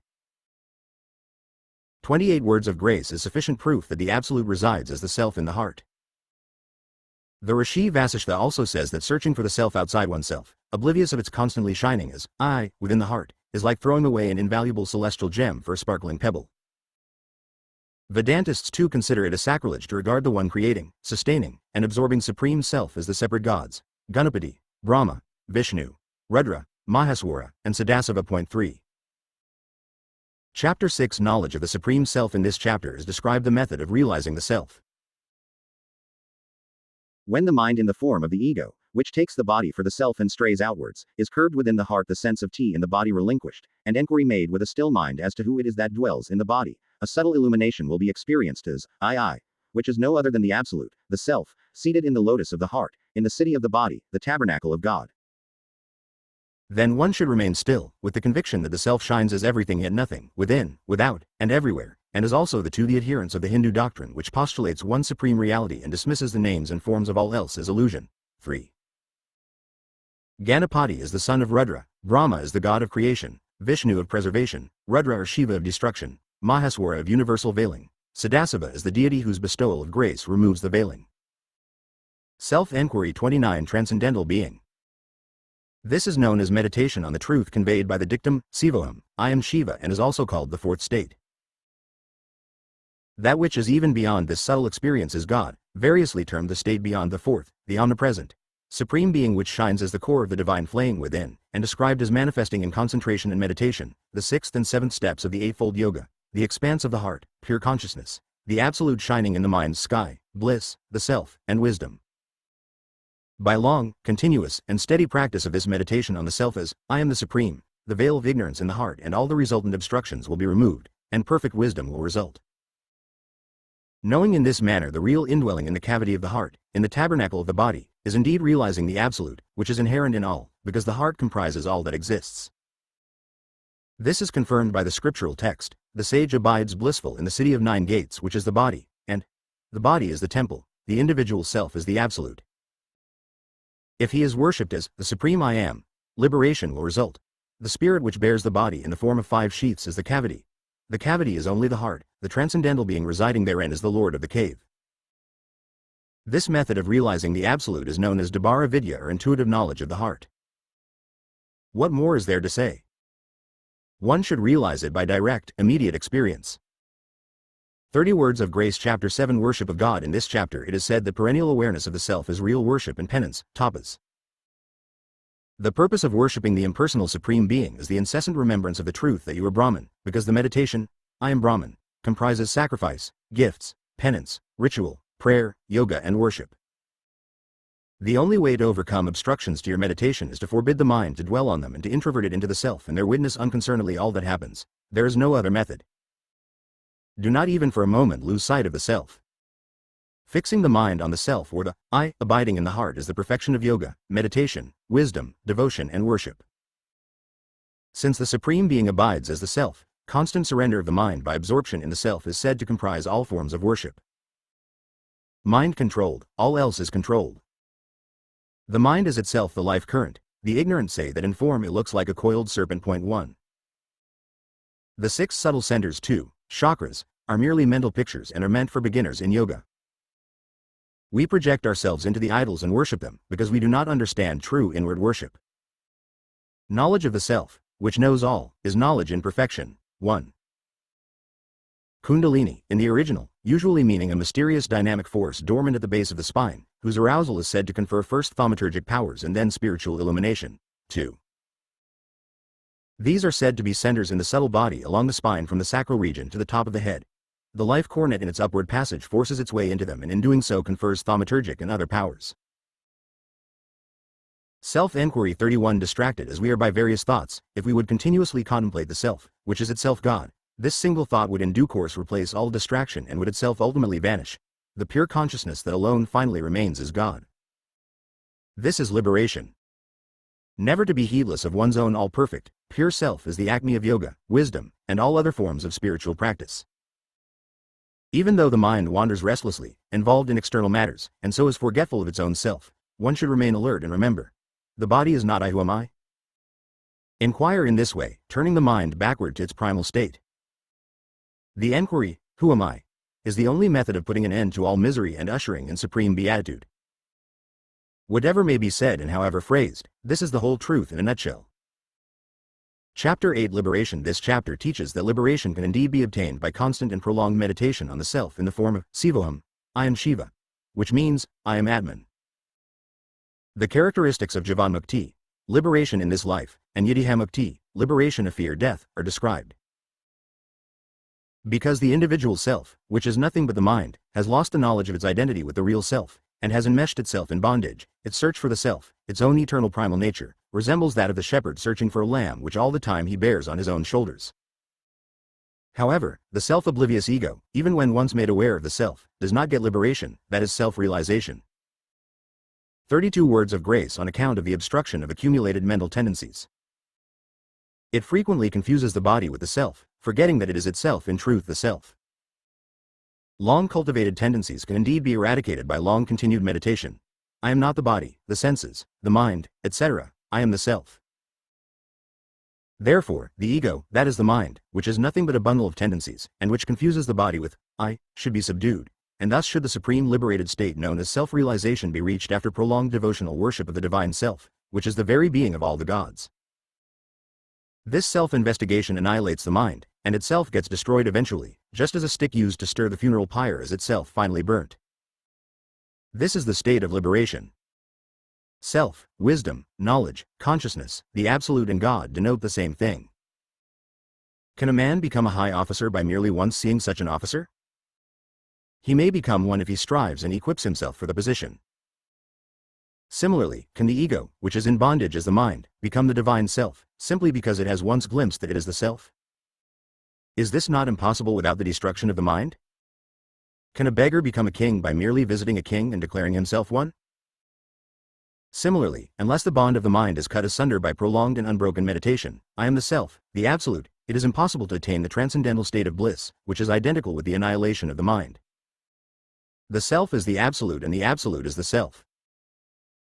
28 words of grace is sufficient proof that the Absolute resides as the self in the heart. The Rishi Vasishtha also says that searching for the self outside oneself, oblivious of its constantly shining as I, within the heart, is like throwing away an invaluable celestial gem for a sparkling pebble. Vedantists too consider it a sacrilege to regard the one creating, sustaining, and absorbing Supreme Self as the separate gods, Ganapati, Brahma, Vishnu, Rudra, Maheswara, and Sadashiva. Point 3. Chapter 6 Knowledge of the Supreme Self. In this chapter is described the method of realizing the self. When the mind in the form of the ego, which takes the body for the self and strays outwards, is curbed within the heart, the sense of T in the body relinquished, and enquiry made with a still mind as to who it is that dwells in the body, a subtle illumination will be experienced as I, which is no other than the Absolute, the Self, seated in the lotus of the heart, in the city of the body, the tabernacle of God. Then one should remain still, with the conviction that the self shines as everything yet nothing, within, without, and everywhere, and is also the adherents of the Hindu doctrine which postulates one supreme reality and dismisses the names and forms of all else as illusion. 3. Ganapati is the son of Rudra, Brahma is the god of creation, Vishnu of preservation, Rudra or Shiva of destruction, Maheswara of universal veiling, Sadasiva is the deity whose bestowal of grace removes the veiling. Self-Enquiry 29 Transcendental Being. This is known as meditation on the truth conveyed by the dictum, Sivoham, I am Shiva, and is also called the fourth state. That which is even beyond this subtle experience is God, variously termed the state beyond the fourth, the omnipresent, supreme being which shines as the core of the divine flame within, and described as manifesting in concentration and meditation, the sixth and seventh steps of the eightfold yoga, the expanse of the heart, pure consciousness, the absolute shining in the mind's sky, bliss, the self, and wisdom. By long, continuous, and steady practice of this meditation on the self as, I am the supreme, the veil of ignorance in the heart and all the resultant obstructions will be removed, and perfect wisdom will result. Knowing in this manner the real indwelling in the cavity of the heart, in the tabernacle of the body, is indeed realizing the absolute, which is inherent in all, because the heart comprises all that exists. This is confirmed by the scriptural text, the sage abides blissful in the city of 9 gates which is the body, and the body is the temple, the individual self is the absolute. If he is worshipped as the supreme I am, liberation will result. The spirit which bears the body in the form of 5 sheaths is the cavity. The cavity is only the heart, the transcendental being residing therein is the lord of the cave. This method of realizing the absolute is known as Dabara Vidya or intuitive knowledge of the heart. What more is there to say? One should realize it by direct, immediate experience. 30 Words of Grace Chapter 7 Worship of God. In this chapter it is said that perennial awareness of the self is real worship and penance, tapas. The purpose of worshipping the impersonal Supreme Being is the incessant remembrance of the truth that you are Brahman, because the meditation, I am Brahman, comprises sacrifice, gifts, penance, ritual, prayer, yoga and worship. The only way to overcome obstructions to your meditation is to forbid the mind to dwell on them and to introvert it into the self and there witness unconcernedly all that happens. There is no other method. Do not even for a moment lose sight of the self. Fixing the mind on the self or the I abiding in the heart is the perfection of yoga, meditation, wisdom, devotion and worship. Since the Supreme Being abides as the self, constant surrender of the mind by absorption in the self is said to comprise all forms of worship. Mind controlled, all else is controlled. The mind is itself the life current. The ignorant say that in form it looks like a coiled serpent. 1. The 6 subtle centers 2. Chakras, are merely mental pictures and are meant for beginners in yoga. We project ourselves into the idols and worship them, because we do not understand true inward worship. Knowledge of the self, which knows all, is knowledge in perfection. 1. Kundalini, in the original, usually meaning a mysterious dynamic force dormant at the base of the spine, whose arousal is said to confer first thaumaturgic powers and then spiritual illumination. 2. These are said to be centers in the subtle body along the spine from the sacral region to the top of the head. The life cornet in its upward passage forces its way into them and in doing so confers thaumaturgic and other powers. Self-Enquiry 31 Distracted as we are by various thoughts, if we would continuously contemplate the self, which is itself God, this single thought would in due course replace all distraction and would itself ultimately vanish. The pure consciousness that alone finally remains is God. This is liberation. Never to be heedless of one's own all-perfect, pure self is the acme of yoga, wisdom, and all other forms of spiritual practice. Even though the mind wanders restlessly, involved in external matters, and so is forgetful of its own self, one should remain alert and remember, the body is not I. Who am I? Inquire in this way, turning the mind backward to its primal state. The enquiry, who am I, is the only method of putting an end to all misery and ushering in supreme beatitude. Whatever may be said and however phrased, this is the whole truth in a nutshell. Chapter 8 Liberation. This chapter teaches that liberation can indeed be obtained by constant and prolonged meditation on the self in the form of Sivoham, I am Shiva, which means, I am Atman. The characteristics of Jivan Mukti, liberation in this life, and Yidiham Mukti, liberation of fear death, are described. Because the individual self, which is nothing but the mind, has lost the knowledge of its identity with the real self, and has enmeshed itself in bondage, its search for the self, its own eternal primal nature, resembles that of the shepherd searching for a lamb which all the time he bears on his own shoulders. However, the self-oblivious ego, even when once made aware of the self, does not get liberation, that is self-realization. 32 Words of Grace on account of the obstruction of accumulated mental tendencies. It frequently confuses the body with the self, forgetting that it is itself in truth the self. Long cultivated tendencies can indeed be eradicated by long continued meditation. I am not the body, the senses, the mind, etc. I am the self. Therefore, the ego, that is the mind, which is nothing but a bundle of tendencies, and which confuses the body with I, should be subdued, and thus should the supreme liberated state known as self-realization be reached after prolonged devotional worship of the divine self, which is the very being of all the gods. This self-investigation annihilates the mind, and itself gets destroyed eventually, just as a stick used to stir the funeral pyre is itself finally burnt. This is the state of liberation. Self, wisdom, knowledge, consciousness, the Absolute and God denote the same thing. Can a man become a high officer by merely once seeing such an officer? He may become one if he strives and equips himself for the position. Similarly, can the ego, which is in bondage as the mind, become the divine self, simply because it has once glimpsed that it is the self? Is this not impossible without the destruction of the mind? Can a beggar become a king by merely visiting a king and declaring himself one? Similarly, unless the bond of the mind is cut asunder by prolonged and unbroken meditation, I am the self, the Absolute, it is impossible to attain the transcendental state of bliss, which is identical with the annihilation of the mind. The self is the Absolute and the Absolute is the self.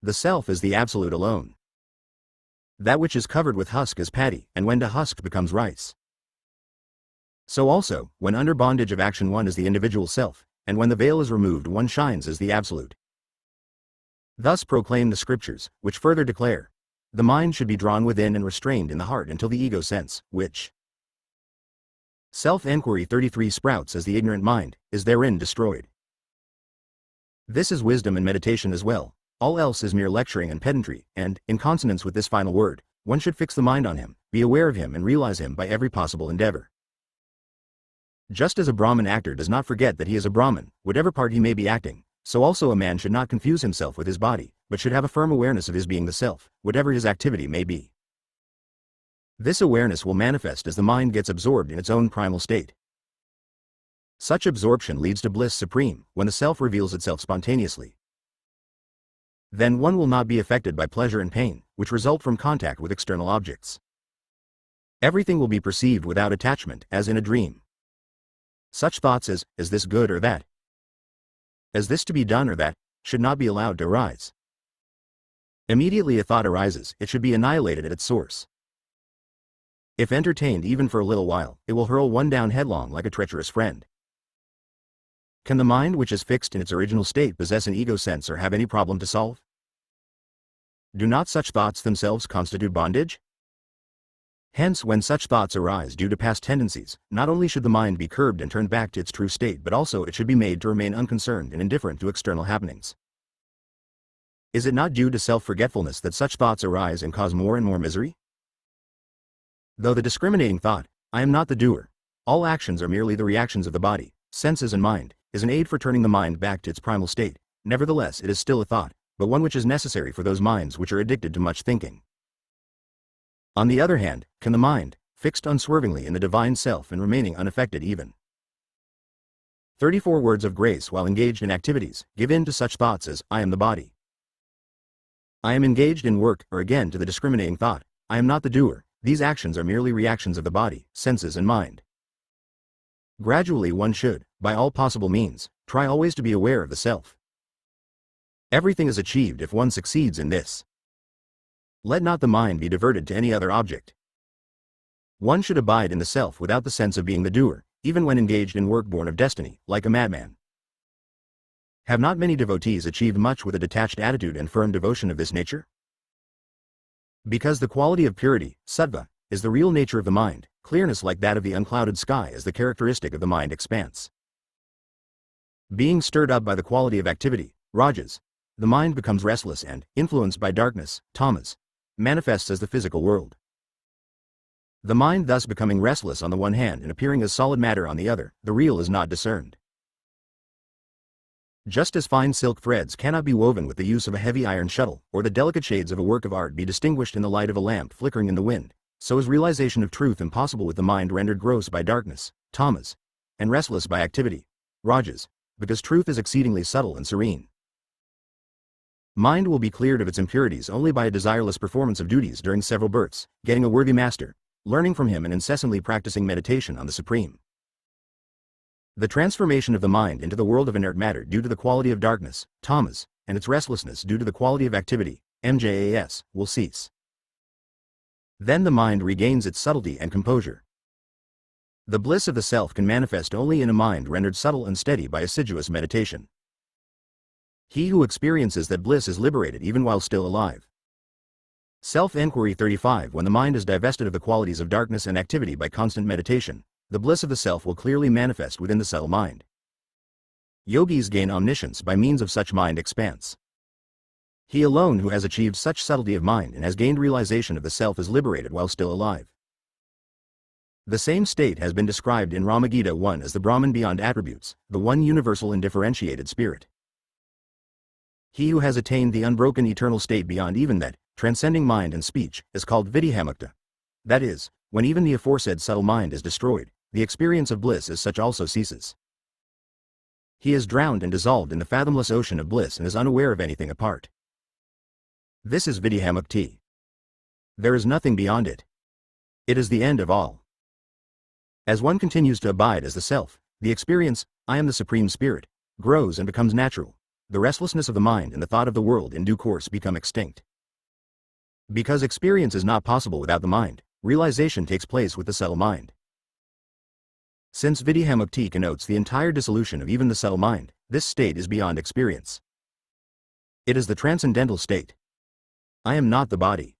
The self is the Absolute alone. That which is covered with husk is paddy, and when dehusked becomes rice. So also, when under bondage of action one is the individual self, and when the veil is removed one shines as the Absolute. Thus proclaim the scriptures, which further declare, the mind should be drawn within and restrained in the heart until the ego sense, which self-enquiry 33 sprouts as the ignorant mind, is therein destroyed. This is wisdom and meditation as well, all else is mere lecturing and pedantry, and, in consonance with this final word, one should fix the mind on him, be aware of him and realize him by every possible endeavor. Just as a Brahmin actor does not forget that he is a Brahmin, whatever part he may be acting, so also a man should not confuse himself with his body, but should have a firm awareness of his being the self, whatever his activity may be. This awareness will manifest as the mind gets absorbed in its own primal state. Such absorption leads to bliss supreme, when the self reveals itself spontaneously. Then one will not be affected by pleasure and pain, which result from contact with external objects. Everything will be perceived without attachment, as in a dream. Such thoughts as, is this good or that? Is this to be done or that, should not be allowed to arise. Immediately a thought arises, it should be annihilated at its source. If entertained even for a little while, it will hurl one down headlong like a treacherous friend. Can the mind which is fixed in its original state possess an ego sense or have any problem to solve? Do not such thoughts themselves constitute bondage? Hence, when such thoughts arise due to past tendencies, not only should the mind be curbed and turned back to its true state, but also it should be made to remain unconcerned and indifferent to external happenings. Is it not due to self-forgetfulness that such thoughts arise and cause more and more misery? Though the discriminating thought, I am not the doer, all actions are merely the reactions of the body, senses and mind, is an aid for turning the mind back to its primal state, nevertheless it is still a thought, but one which is necessary for those minds which are addicted to much thinking. On the other hand, can the mind, fixed unswervingly in the divine self and remaining unaffected even 34 words of grace while engaged in activities, give in to such thoughts as, I am the body. I am engaged in work, or again to the discriminating thought, I am not the doer, these actions are merely reactions of the body, senses and mind. Gradually one should, by all possible means, try always to be aware of the self. Everything is achieved if one succeeds in this. Let not the mind be diverted to any other object. One should abide in the self without the sense of being the doer, even when engaged in work born of destiny, like a madman. Have not many devotees achieved much with a detached attitude and firm devotion of this nature? Because the quality of purity, sattva, is the real nature of the mind, clearness like that of the unclouded sky is the characteristic of the mind expanse. Being stirred up by the quality of activity, rajas, the mind becomes restless and, influenced by darkness, tamas, manifests as the physical world. The mind thus becoming restless on the one hand and appearing as solid matter on the other, the real is not discerned. Just as fine silk threads cannot be woven with the use of a heavy iron shuttle, or the delicate shades of a work of art be distinguished in the light of a lamp flickering in the wind, so is realization of truth impossible with the mind rendered gross by darkness, tamas, and restless by activity, rajas, because truth is exceedingly subtle and serene. Mind will be cleared of its impurities only by a desireless performance of duties during several births, getting a worthy master, learning from him and incessantly practicing meditation on the Supreme. The transformation of the mind into the world of inert matter due to the quality of darkness, tamas, and its restlessness due to the quality of activity, mjas, will cease. Then the mind regains its subtlety and composure. The bliss of the self can manifest only in a mind rendered subtle and steady by assiduous meditation. He who experiences that bliss is liberated even while still alive. Self-Enquiry 35. When the mind is divested of the qualities of darkness and activity by constant meditation, the bliss of the self will clearly manifest within the subtle mind. Yogis gain omniscience by means of such mind expanse. He alone who has achieved such subtlety of mind and has gained realization of the self is liberated while still alive. The same state has been described in Ramagita 1 as the Brahman beyond attributes, the one universal and differentiated spirit. He who has attained the unbroken eternal state beyond even that, transcending mind and speech, is called Vidyahamukta. That is, when even the aforesaid subtle mind is destroyed, the experience of bliss as such also ceases. He is drowned and dissolved in the fathomless ocean of bliss and is unaware of anything apart. This is Vidyahamukti. There is nothing beyond it. It is the end of all. As one continues to abide as the self, the experience, I am the Supreme Spirit, grows and becomes natural. The restlessness of the mind and the thought of the world in due course become extinct. Because experience is not possible without the mind, realization takes place with the subtle mind. Since Vidyahamukti connotes the entire dissolution of even the subtle mind, this state is beyond experience. It is the transcendental state. I am not the body.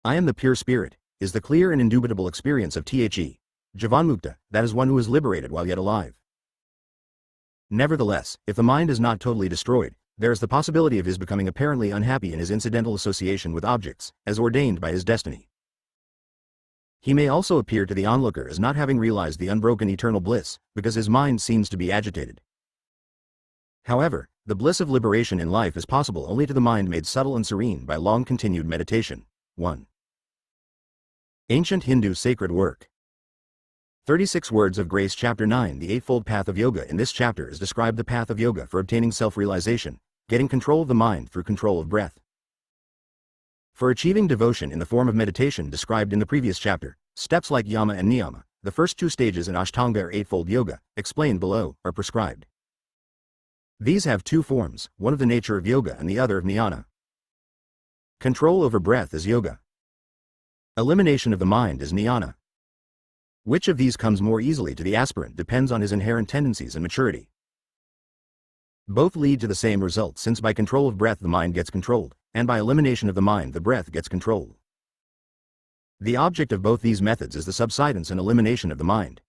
I am the pure spirit, is the clear and indubitable experience of The Jivanmukta, that is one who is liberated while yet alive. Nevertheless, if the mind is not totally destroyed, there is the possibility of his becoming apparently unhappy in his incidental association with objects, as ordained by his destiny. He may also appear to the onlooker as not having realized the unbroken eternal bliss, because his mind seems to be agitated. However, the bliss of liberation in life is possible only to the mind made subtle and serene by long-continued meditation. 1. Ancient Hindu Sacred Work. 36 Words of Grace Chapter 9 The Eightfold Path of Yoga. In this chapter is described the path of yoga for obtaining self-realization, getting control of the mind through control of breath. For achieving devotion in the form of meditation described in the previous chapter, steps like yama and niyama, the first two stages in Ashtanga or Eightfold Yoga, explained below, are prescribed. These have two forms, one of the nature of yoga and the other of jnana. Control over breath is yoga. Elimination of the mind is jnana. Which of these comes more easily to the aspirant depends on his inherent tendencies and maturity. Both lead to the same result, since by control of breath the mind gets controlled, and by elimination of the mind the breath gets controlled. The object of both these methods is the subsidence and elimination of the mind.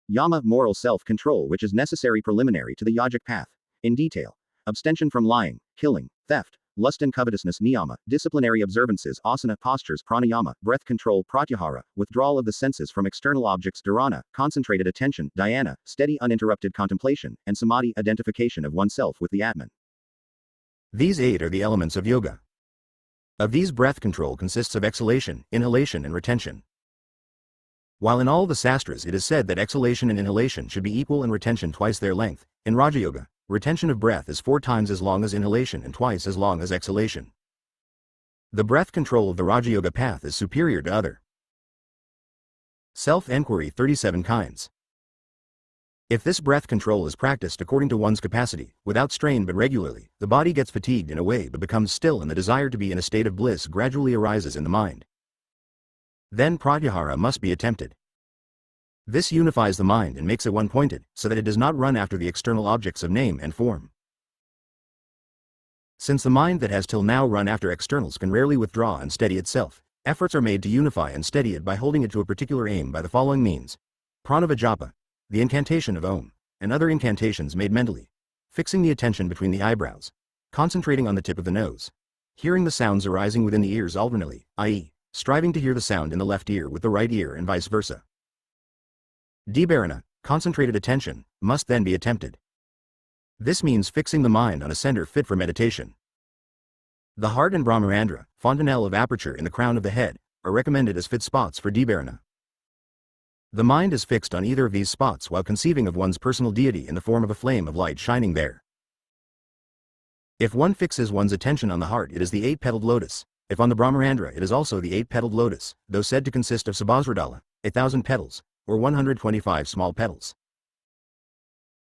Yama, moral self-control, which is necessary preliminary to the yogic path. In detail: abstention from lying, killing, theft, lust and covetousness. Niyama, disciplinary observances. Asana, postures. Pranayama, breath control. Pratyahara, withdrawal of the senses from external objects. Dharana, concentrated attention. Dhyana, steady uninterrupted contemplation. And Samadhi, identification of oneself with the Atman. These 8 are the elements of yoga. Of these, breath control consists of exhalation, inhalation and retention. While in all the sastras it is said that exhalation and inhalation should be equal and retention twice their length, in Raja Yoga, retention of breath is 4 times as long as inhalation and twice as long as exhalation. The breath control of the Raja Yoga path is superior to other. Self-Enquiry 37 Kinds. If this breath control is practiced according to one's capacity, without strain but regularly, the body gets fatigued in a way but becomes still, and the desire to be in a state of bliss gradually arises in the mind. Then pratyahara must be attempted. This unifies the mind and makes it one-pointed, so that it does not run after the external objects of name and form. Since the mind that has till now run after externals can rarely withdraw and steady itself, efforts are made to unify and steady it by holding it to a particular aim by the following means: pranava japa, the incantation of Om, and other incantations made mentally, fixing the attention between the eyebrows, concentrating on the tip of the nose, hearing the sounds arising within the ears alternately, i.e., striving to hear the sound in the left ear with the right ear and vice versa. Dibharana, concentrated attention, must then be attempted. This means fixing the mind on a center fit for meditation. The heart and Brahmarandra, fontanelle of aperture in the crown of the head, are recommended as fit spots for Dibharana. The mind is fixed on either of these spots while conceiving of one's personal deity in the form of a flame of light shining there. If one fixes one's attention on the heart, it is the 8-petaled lotus. If on the Brahmarandra, it is also the 8-petaled lotus, though said to consist of Sabhasradala, 1,000 petals, or 125 small petals.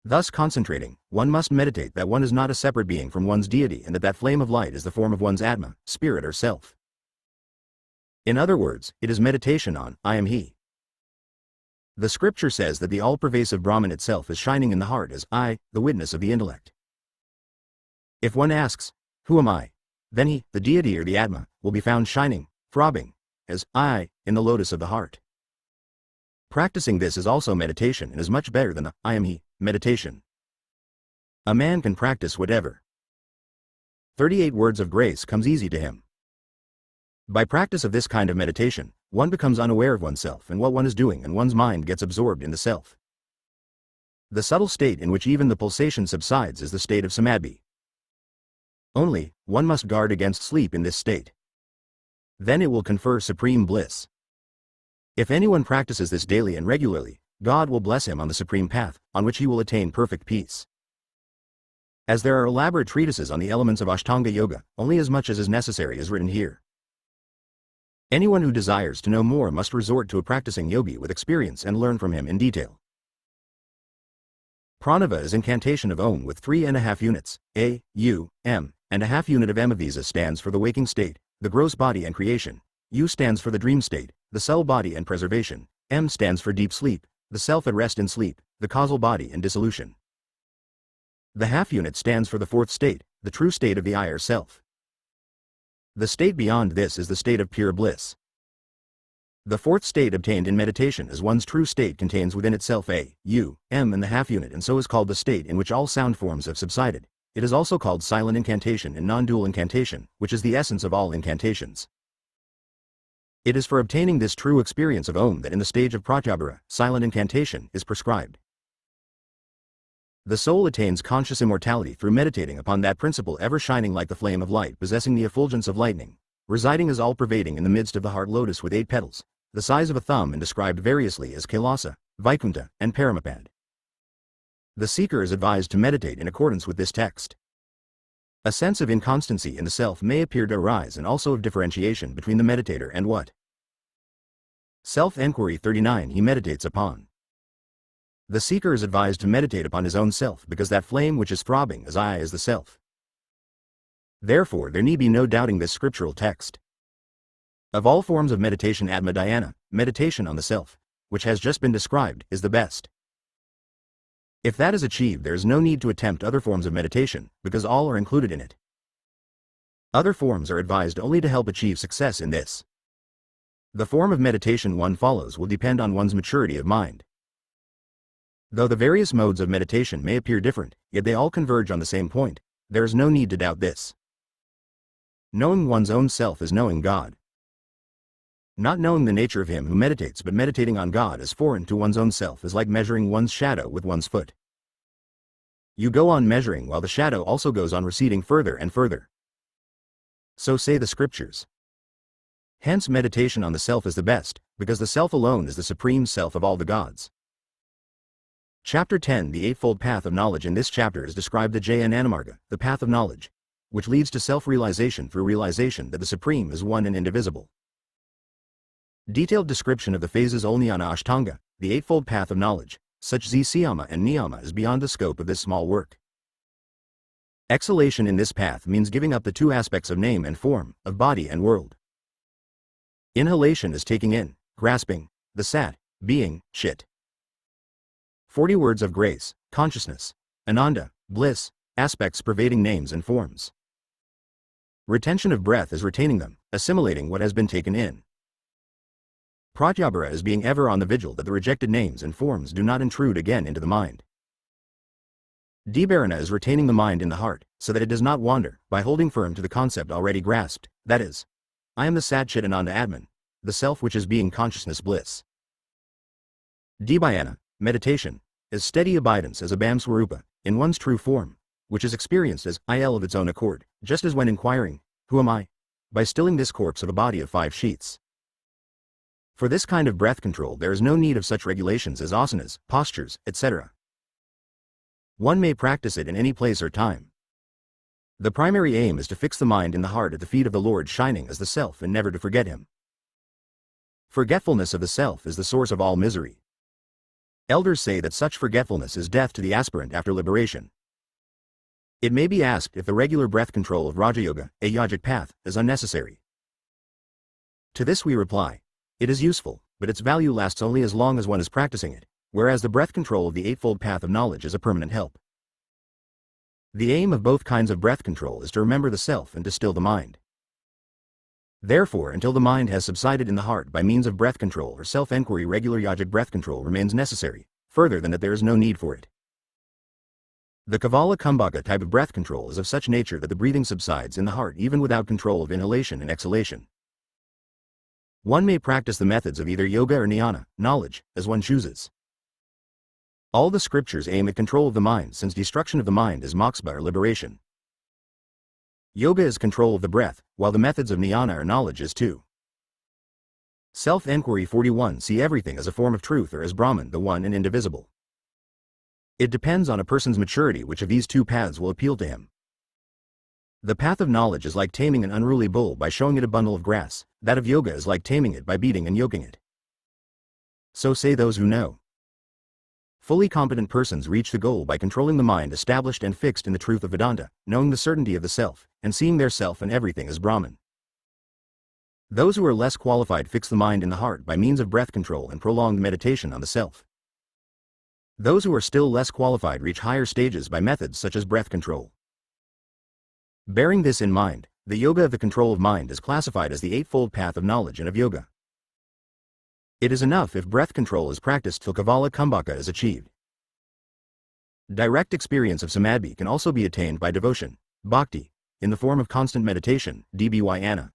Thus concentrating, one must meditate that one is not a separate being from one's deity and that flame of light is the form of one's Atma, spirit or self. In other words, it is meditation on, I am He. The scripture says that the all-pervasive Brahman itself is shining in the heart as I, the witness of the intellect. If one asks, who am I? Then he, the deity or the Atma, will be found shining, throbbing, as I, in the lotus of the heart. Practicing this is also meditation and is much better than the I am He meditation. A man can practice whatever. 38 words of grace comes easy to him. By practice of this kind of meditation, one becomes unaware of oneself and what one is doing and one's mind gets absorbed in the self. The subtle state in which even the pulsation subsides is the state of samadhi. Only, one must guard against sleep in this state. Then it will confer supreme bliss. If anyone practices this daily and regularly, God will bless him on the supreme path, on which he will attain perfect peace. As there are elaborate treatises on the elements of Ashtanga Yoga, only as much as is necessary is written here. Anyone who desires to know more must resort to a practicing yogi with experience and learn from him in detail. Pranava is incantation of Om with 3.5 units, A, U, M, and a half unit of M. Avisa stands for the waking state, the gross body and creation. U stands for the dream state, the subtle body and preservation. M stands for deep sleep, the self at rest in sleep, the causal body and dissolution. The half unit stands for the fourth state, the true state of the I or self. The state beyond this is the state of pure bliss. The fourth state obtained in meditation as one's true state contains within itself A, U, M and the half unit and so is called the state in which all sound forms have subsided. It is also called silent incantation and non-dual incantation, which is the essence of all incantations. It is for obtaining this true experience of Om that in the stage of Pratyabhara, silent incantation is prescribed. The soul attains conscious immortality through meditating upon that principle ever shining like the flame of light possessing the effulgence of lightning, residing as all-pervading in the midst of the heart lotus with 8 petals, the size of a thumb and described variously as Kailasa, Vaikunta, and Paramapad. The seeker is advised to meditate in accordance with this text. A sense of inconstancy in the self may appear to arise and also of differentiation between the meditator and what? Self-enquiry 39 he meditates upon. The seeker is advised to meditate upon his own self because that flame which is throbbing as I is the self. Therefore there need be no doubting this scriptural text. Of all forms of meditation Atma Dhyana, meditation on the self, which has just been described, is the best. If that is achieved there is no need to attempt other forms of meditation, because all are included in it. Other forms are advised only to help achieve success in this. The form of meditation one follows will depend on one's maturity of mind. Though the various modes of meditation may appear different, yet they all converge on the same point. There is no need to doubt this. Knowing one's own self is knowing God. Not knowing the nature of him who meditates but meditating on God as foreign to one's own self is like measuring one's shadow with one's foot. You go on measuring while the shadow also goes on receding further and further. So say the scriptures. Hence meditation on the self is the best, because the self alone is the supreme self of all the gods. Chapter 10 The Eightfold Path of Knowledge. In this chapter is described the Jnanamarga, the path of knowledge, which leads to self-realization through realization that the Supreme is one and indivisible. Detailed description of the phases Ulnayana Ashtanga, the Eightfold Path of Knowledge, such as Siyama and Niyama is beyond the scope of this small work. Exhalation in this path means giving up the two aspects of name and form, of body and world. Inhalation is taking in, grasping, the sat, being, chit. 40 words of grace, consciousness, ananda, bliss, aspects pervading names and forms. Retention of breath is retaining them, assimilating what has been taken in. Pratyabhara is being ever on the vigil that the rejected names and forms do not intrude again into the mind. Dibharana is retaining the mind in the heart, so that it does not wander, by holding firm to the concept already grasped, that is, I am the Sat Chit Ananda Atman, the self which is being consciousness bliss. Dibhyana, meditation, is steady abidance as Abham Swarupa, in one's true form, which is experienced as IL of its own accord, just as when inquiring, who am I? By stilling this corpse of a body of 5 sheets. For this kind of breath control there is no need of such regulations as asanas, postures, etc. One may practice it in any place or time. The primary aim is to fix the mind in the heart at the feet of the Lord shining as the self and never to forget him. Forgetfulness of the self is the source of all misery. Elders say that such forgetfulness is death to the aspirant after liberation. It may be asked if the regular breath control of Raja Yoga, a yogic path, is unnecessary. To this we reply, it is useful, but its value lasts only as long as one is practicing it, whereas the breath control of the Eightfold Path of Knowledge is a permanent help. The aim of both kinds of breath control is to remember the self and to still the mind. Therefore, until the mind has subsided in the heart by means of breath control or self-enquiry, regular yogic breath control remains necessary, further than that there is no need for it. The Kavala Kumbhaka type of breath control is of such nature that the breathing subsides in the heart even without control of inhalation and exhalation. One may practice the methods of either yoga or jnana, knowledge, as one chooses. All the scriptures aim at control of the mind, since destruction of the mind is moksha or liberation. Yoga is control of the breath, while the methods of jnana or knowledge is too. Self-enquiry 41 see everything as a form of truth or as Brahman, the one and indivisible. It depends on a person's maturity which of these two paths will appeal to him. The path of knowledge is like taming an unruly bull by showing it a bundle of grass, that of yoga is like taming it by beating and yoking it. So say those who know. Fully competent persons reach the goal by controlling the mind established and fixed in the truth of Vedanta, knowing the certainty of the self, and seeing their self and everything as Brahman. Those who are less qualified fix the mind in the heart by means of breath control and prolonged meditation on the self. Those who are still less qualified reach higher stages by methods such as breath control. Bearing this in mind, the yoga of the control of mind is classified as the Eightfold Path of Knowledge and of Yoga. It is enough if breath control is practiced till Kavala Kumbhaka is achieved. Direct experience of samadhi can also be attained by devotion, bhakti, in the form of constant meditation, dhyana.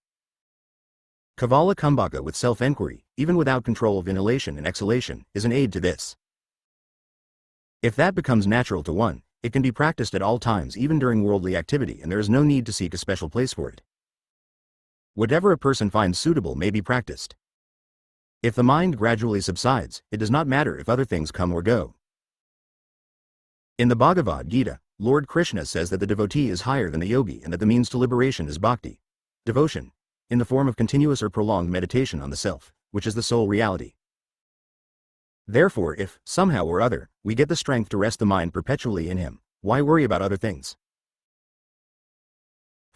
Kavala Kumbhaka with self-enquiry, even without control of inhalation and exhalation, is an aid to this. If that becomes natural to one, it can be practiced at all times even during worldly activity, and there is no need to seek a special place for it. Whatever a person finds suitable may be practiced. If the mind gradually subsides, it does not matter if other things come or go. In the Bhagavad Gita, Lord Krishna says that the devotee is higher than the yogi and that the means to liberation is bhakti, devotion, in the form of continuous or prolonged meditation on the self, which is the sole reality. Therefore, if, somehow or other, we get the strength to rest the mind perpetually in Him, why worry about other things?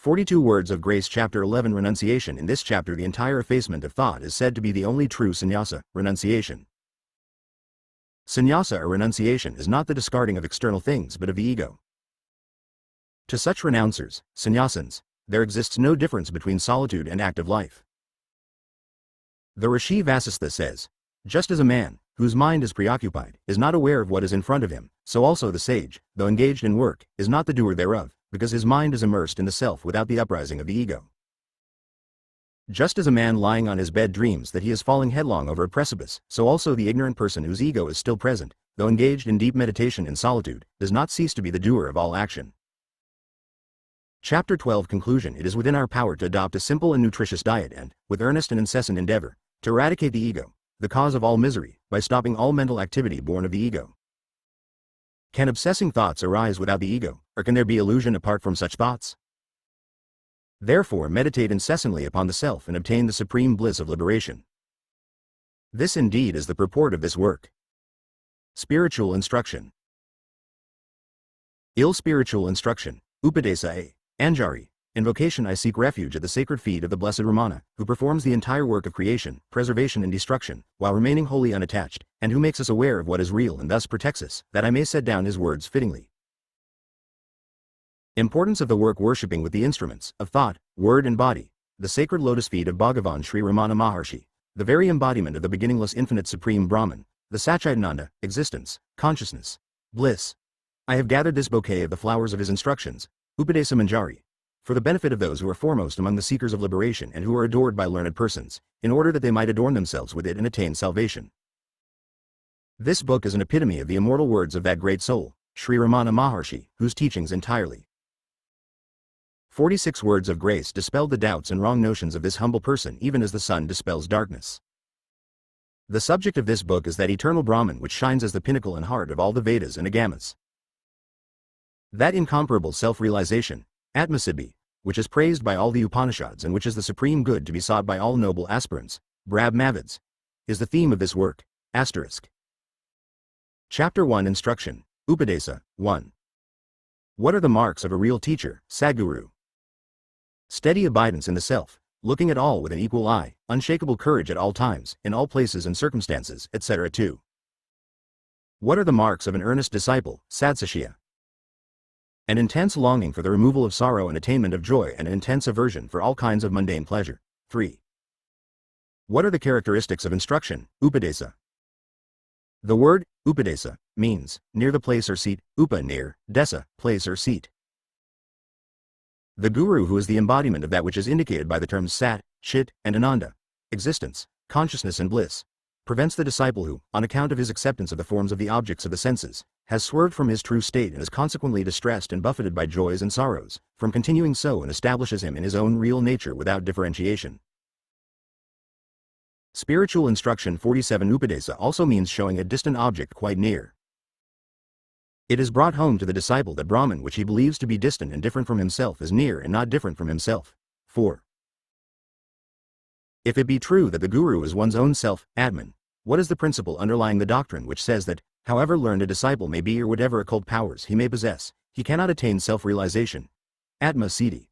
42 Words of Grace Chapter 11 Renunciation. In this chapter the entire effacement of thought is said to be the only true sannyasa, renunciation. Sannyasa or renunciation is not the discarding of external things but of the ego. To such renouncers, sannyasins, there exists no difference between solitude and active life. The Rishi Vasistha says, just as a man, whose mind is preoccupied, is not aware of what is in front of him, so also the sage, though engaged in work, is not the doer thereof, because his mind is immersed in the self without the uprising of the ego. Just as a man lying on his bed dreams that he is falling headlong over a precipice, so also the ignorant person whose ego is still present, though engaged in deep meditation in solitude, does not cease to be the doer of all action. Chapter 12 Conclusion. It is within our power to adopt a simple and nutritious diet and, with earnest and incessant endeavor, to eradicate the ego, the cause of all misery, by stopping all mental activity born of the ego. Can obsessing thoughts arise without the ego, or can there be illusion apart from such thoughts? Therefore meditate incessantly upon the self and obtain the supreme bliss of liberation. This indeed is the purport of this work. Spiritual Instruction. Ill spiritual instruction, Upadesa A. Anjari. Invocation. I seek refuge at the sacred feet of the Blessed Ramana, who performs the entire work of creation, preservation and destruction, while remaining wholly unattached, and who makes us aware of what is real and thus protects us, that I may set down his words fittingly. Importance of the work worshipping with the instruments, of thought, word and body, the sacred lotus feet of Bhagavan Sri Ramana Maharshi, the very embodiment of the beginningless infinite supreme Brahman, the Satchidananda, existence, consciousness, bliss. I have gathered this bouquet of the flowers of his instructions, Upadesa Manjari, for the benefit of those who are foremost among the seekers of liberation and who are adored by learned persons, in order that they might adorn themselves with it and attain salvation. This book is an epitome of the immortal words of that great soul, Sri Ramana Maharshi, whose teachings entirely 46 Words of Grace dispelled the doubts and wrong notions of this humble person even as the sun dispels darkness. The subject of this book is that eternal Brahman which shines as the pinnacle and heart of all the Vedas and Agamas. That incomparable self-realization, Atmasiddhi, which is praised by all the Upanishads and which is the supreme good to be sought by all noble aspirants, Brahmavids, is the theme of this work, *. Chapter 1 Instruction, Upadesa, 1. What are the marks of a real teacher, Sadguru? Steady abidance in the self, looking at all with an equal eye, unshakable courage at all times, in all places and circumstances, etc. 2. What are the marks of an earnest disciple, Sadsashya? An intense longing for the removal of sorrow and attainment of joy, and an intense aversion for all kinds of mundane pleasure. 3. What are the characteristics of instruction, Upadesa? The word, Upadesa, means, near the place or seat, upa near, desa, place or seat. The Guru, who is the embodiment of that which is indicated by the terms Sat, Chit, and Ananda, existence, consciousness and bliss, prevents the disciple who, on account of his acceptance of the forms of the objects of the senses, has swerved from his true state and is consequently distressed and buffeted by joys and sorrows, from continuing so, and establishes him in his own real nature without differentiation. Spiritual instruction 47 Upadesa also means showing a distant object quite near. It is brought home to the disciple that Brahman, which he believes to be distant and different from himself, is near and not different from himself. 4. If it be true that the Guru is one's own self, Atman, what is the principle underlying the doctrine which says that, however learned a disciple may be or whatever occult powers he may possess, he cannot attain self-realization? Atma Siddhi.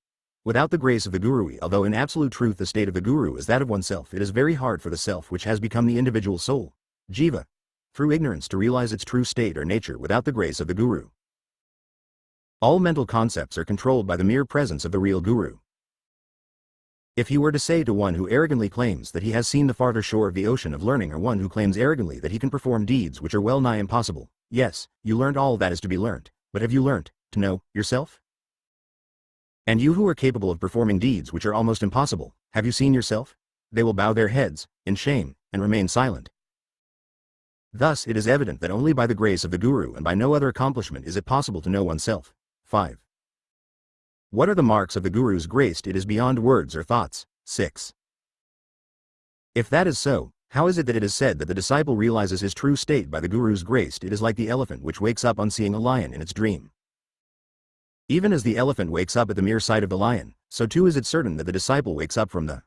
Without the grace of the Guru, although in absolute truth the state of the Guru is that of oneself, it is very hard for the self which has become the individual soul, Jiva, through ignorance to realize its true state or nature without the grace of the Guru. All mental concepts are controlled by the mere presence of the real Guru. If you were to say to one who arrogantly claims that he has seen the farther shore of the ocean of learning, or one who claims arrogantly that he can perform deeds which are well nigh impossible, yes, you learnt all that is to be learnt, but have you learnt to know yourself? And you who are capable of performing deeds which are almost impossible, have you seen yourself? They will bow their heads, in shame, and remain silent. Thus it is evident that only by the grace of the Guru and by no other accomplishment is it possible to know oneself. 5. What are the marks of the Guru's grace? It is beyond words or thoughts. 6. If that is so, how is it that it is said that the disciple realizes his true state by the Guru's grace? It is like the elephant which wakes up on seeing a lion in its dream. Even as the elephant wakes up at the mere sight of the lion, so too is it certain that the disciple wakes up from the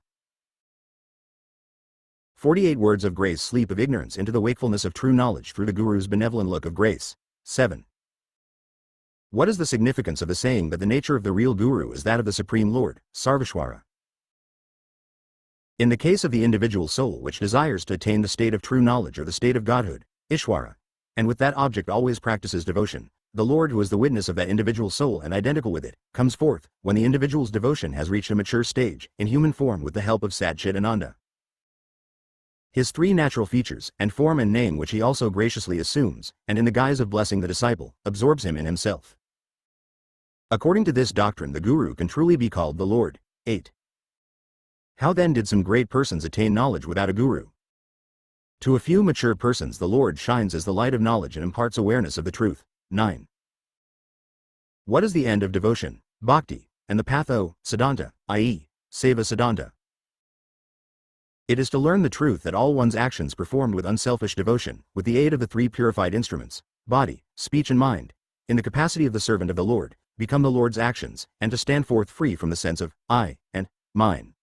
48 words of grace sleep of ignorance into the wakefulness of true knowledge through the Guru's benevolent look of grace. 7. What is the significance of the saying that the nature of the real Guru is that of the Supreme Lord, Sarveshwara? In the case of the individual soul which desires to attain the state of true knowledge or the state of Godhood, Ishwara, and with that object always practices devotion, the Lord, who is the witness of that individual soul and identical with it, comes forth, when the individual's devotion has reached a mature stage, in human form with the help of Sat Chit Ananda. His three natural features, and form and name, which he also graciously assumes, and in the guise of blessing the disciple, absorbs him in himself. According to this doctrine the Guru can truly be called the Lord. 8. How then did some great persons attain knowledge without a Guru? To a few mature persons the Lord shines as the light of knowledge and imparts awareness of the truth. 9. What is the end of devotion, bhakti, and the path o siddhanta, i.e., seva siddhanta? It is to learn the truth that all one's actions performed with unselfish devotion, with the aid of the three purified instruments, body, speech and mind, in the capacity of the servant of the Lord, become the Lord's actions, and to stand forth free from the sense of I and mine.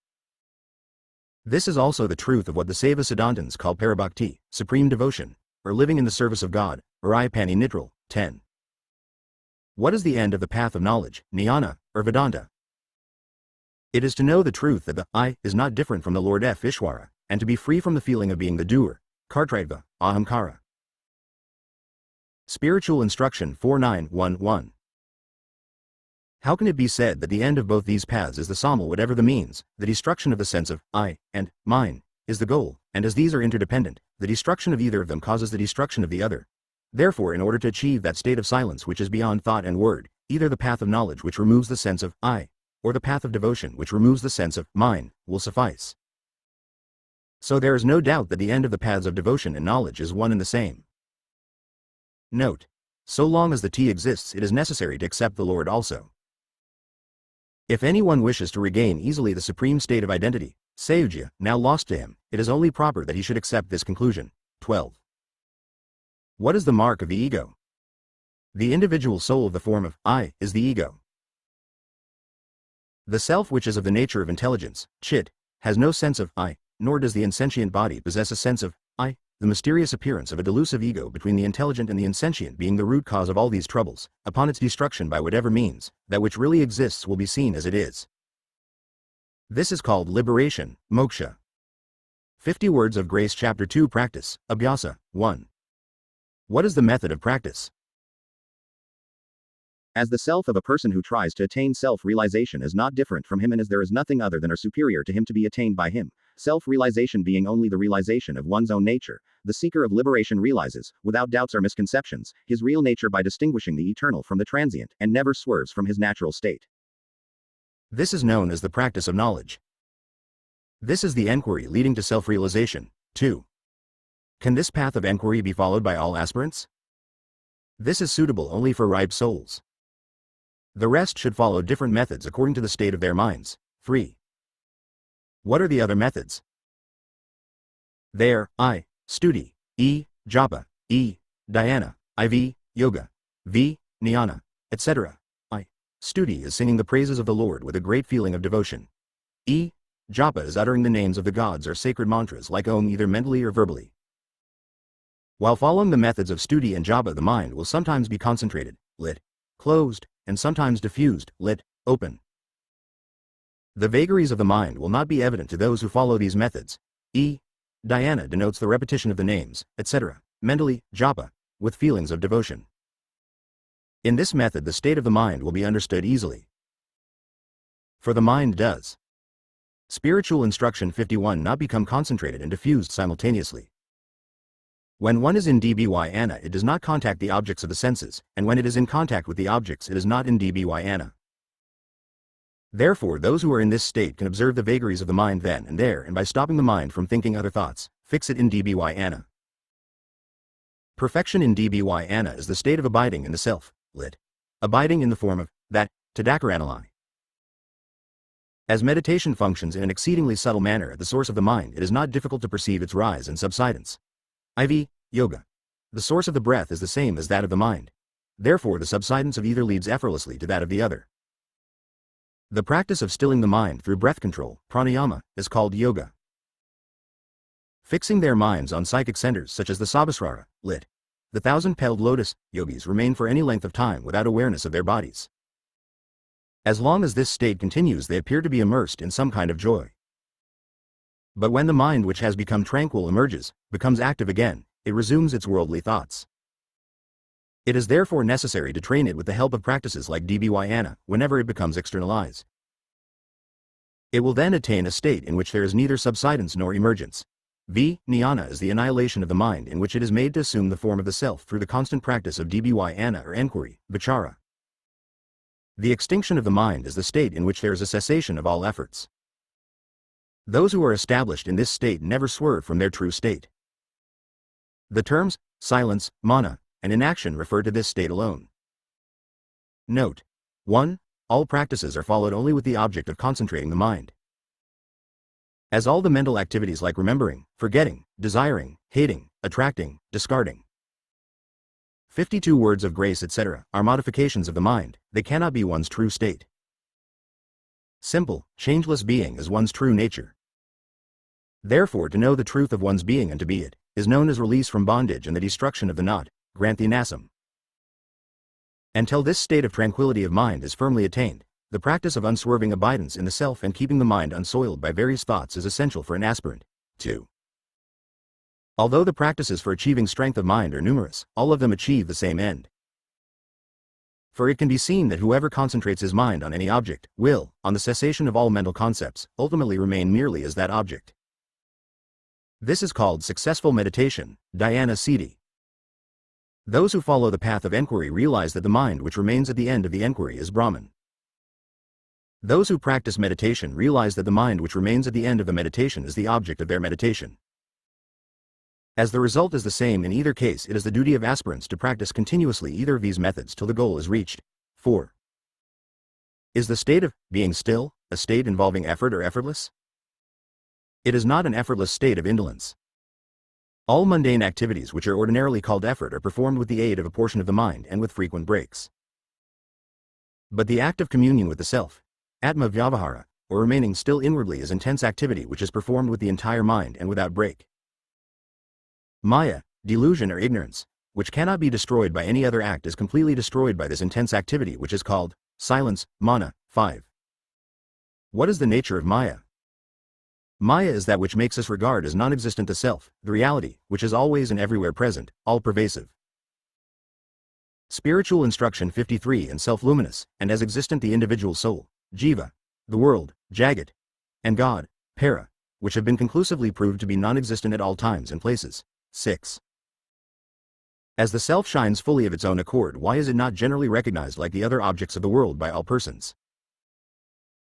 This is also the truth of what the Seva Siddhantans call Parabhakti, supreme devotion, or living in the service of God, or Ipani Nitral. 10. What is the end of the path of knowledge, Jnana, or Vedanta? It is to know the truth that the I is not different from the Lord F. Ishwara, and to be free from the feeling of being the doer, Kartritva, Ahamkara. Spiritual Instruction 4911. How can it be said that the end of both these paths is the Samal, whatever the means? The destruction of the sense of I and mine is the goal, and as these are interdependent, the destruction of either of them causes the destruction of the other. Therefore, in order to achieve that state of silence which is beyond thought and word, either the path of knowledge which removes the sense of I, or the path of devotion which removes the sense of mine, will suffice. So there is no doubt that the end of the paths of devotion and knowledge is one and the same. Note: so long as the T exists, it is necessary to accept the Lord also. If anyone wishes to regain easily the supreme state of identity, Sayujya, now lost to him, it is only proper that he should accept this conclusion. 12. What is the mark of the ego? The individual soul of the form of I is the ego. The self, which is of the nature of intelligence, Chit, has no sense of I, nor does the insentient body possess a sense of I, the mysterious appearance of a delusive ego between the intelligent and the insentient being the root cause of all these troubles. Upon its destruction by whatever means, that which really exists will be seen as it is. This is called liberation, moksha. 50 Words of Grace Chapter 2 Practice, Abhyasa, 1. What is the method of practice? As the self of a person who tries to attain self-realization is not different from him and as there is nothing other than or superior to him to be attained by him, self-realization being only the realization of one's own nature, the seeker of liberation realizes, without doubts or misconceptions, his real nature by distinguishing the eternal from the transient, and never swerves from his natural state. This is known as the practice of knowledge. This is the enquiry leading to self-realization. 2. Can this path of enquiry be followed by all aspirants? This is suitable only for ripe souls. The rest should follow different methods according to the state of their minds. 3. What are the other methods? They are I. Stuti, E. Japa, E. Dhyana, IV. Yoga, V. Jnana, etc. I. Stuti is singing the praises of the Lord with a great feeling of devotion. E. Japa is uttering the names of the gods or sacred mantras like Om either mentally or verbally. While following the methods of Stuti and Japa, the mind will sometimes be concentrated, lit, closed, and sometimes diffused, lit, open. The vagaries of the mind will not be evident to those who follow these methods. E. Dhyana denotes the repetition of the names, etc., mentally, Japa, with feelings of devotion. In this method the state of the mind will be understood easily. For the mind does. Spiritual instruction 51 not become concentrated and diffused simultaneously. When one is in dhyana it does not contact the objects of the senses, and when it is in contact with the objects it is not in dhyana. Therefore those who are in this state can observe the vagaries of the mind then and there, and by stopping the mind from thinking other thoughts, fix it in dhyana. Perfection in dhyana is the state of abiding in the self, lit. Abiding in the form of that, tadakaranalai. As meditation functions in an exceedingly subtle manner at the source of the mind, it is not difficult to perceive its rise and subsidence. IV. Yoga. The source of the breath is the same as that of the mind. Therefore the subsidence of either leads effortlessly to that of the other. The practice of stilling the mind through breath control, pranayama, is called yoga. Fixing their minds on psychic centers such as the Sabhasrara, lit. The thousand-petaled lotus, yogis remain for any length of time without awareness of their bodies. As long as this state continues they appear to be immersed in some kind of joy. But when the mind which has become tranquil emerges, becomes active again, it resumes its worldly thoughts. It is therefore necessary to train it with the help of practices like dhyana whenever it becomes externalized. It will then attain a state in which there is neither subsidence nor emergence. Jnana is the annihilation of the mind in which it is made to assume the form of the self through the constant practice of dhyana or enquiry, vichara. The extinction of the mind is the state in which there is a cessation of all efforts. Those who are established in this state never swerve from their true state. The terms silence, mana, and inaction refer to this state alone. Note. 1. All practices are followed only with the object of concentrating the mind. As all the mental activities like remembering, forgetting, desiring, hating, attracting, discarding, 52 Words of Grace etc. are modifications of the mind, they cannot be one's true state. Simple, changeless being is one's true nature. Therefore to know the truth of one's being and to be it, is known as release from bondage and the destruction of the knot, Granthi Nasam. Until this state of tranquility of mind is firmly attained, the practice of unswerving abidance in the self and keeping the mind unsoiled by various thoughts is essential for an aspirant. 2. Although the practices for achieving strength of mind are numerous, all of them achieve the same end. For it can be seen that whoever concentrates his mind on any object, will, on the cessation of all mental concepts, ultimately remain merely as that object. This is called successful meditation, dhyana siddhi. Those who follow the path of enquiry realize that the mind which remains at the end of the enquiry is Brahman. Those who practice meditation realize that the mind which remains at the end of the meditation is the object of their meditation. As the result is the same in either case, it is the duty of aspirants to practice continuously either of these methods till the goal is reached. 4. Is the state of being still a state involving effort or effortless? It is not an effortless state of indolence. All mundane activities which are ordinarily called effort are performed with the aid of a portion of the mind and with frequent breaks. But the act of communion with the self, Atma Vyavahara, or remaining still inwardly, is intense activity which is performed with the entire mind and without break. Maya, delusion or ignorance, which cannot be destroyed by any other act, is completely destroyed by this intense activity which is called silence, mana. 5. What is the nature of Maya? Maya is that which makes us regard as non-existent the self, the reality, which is always and everywhere present, all-pervasive. Spiritual instruction 53 and self-luminous, and as existent the individual soul, jiva, the world, jagat, and God, para, which have been conclusively proved to be non-existent at all times and places. 6. As the self shines fully of its own accord, why is it not generally recognized like the other objects of the world by all persons?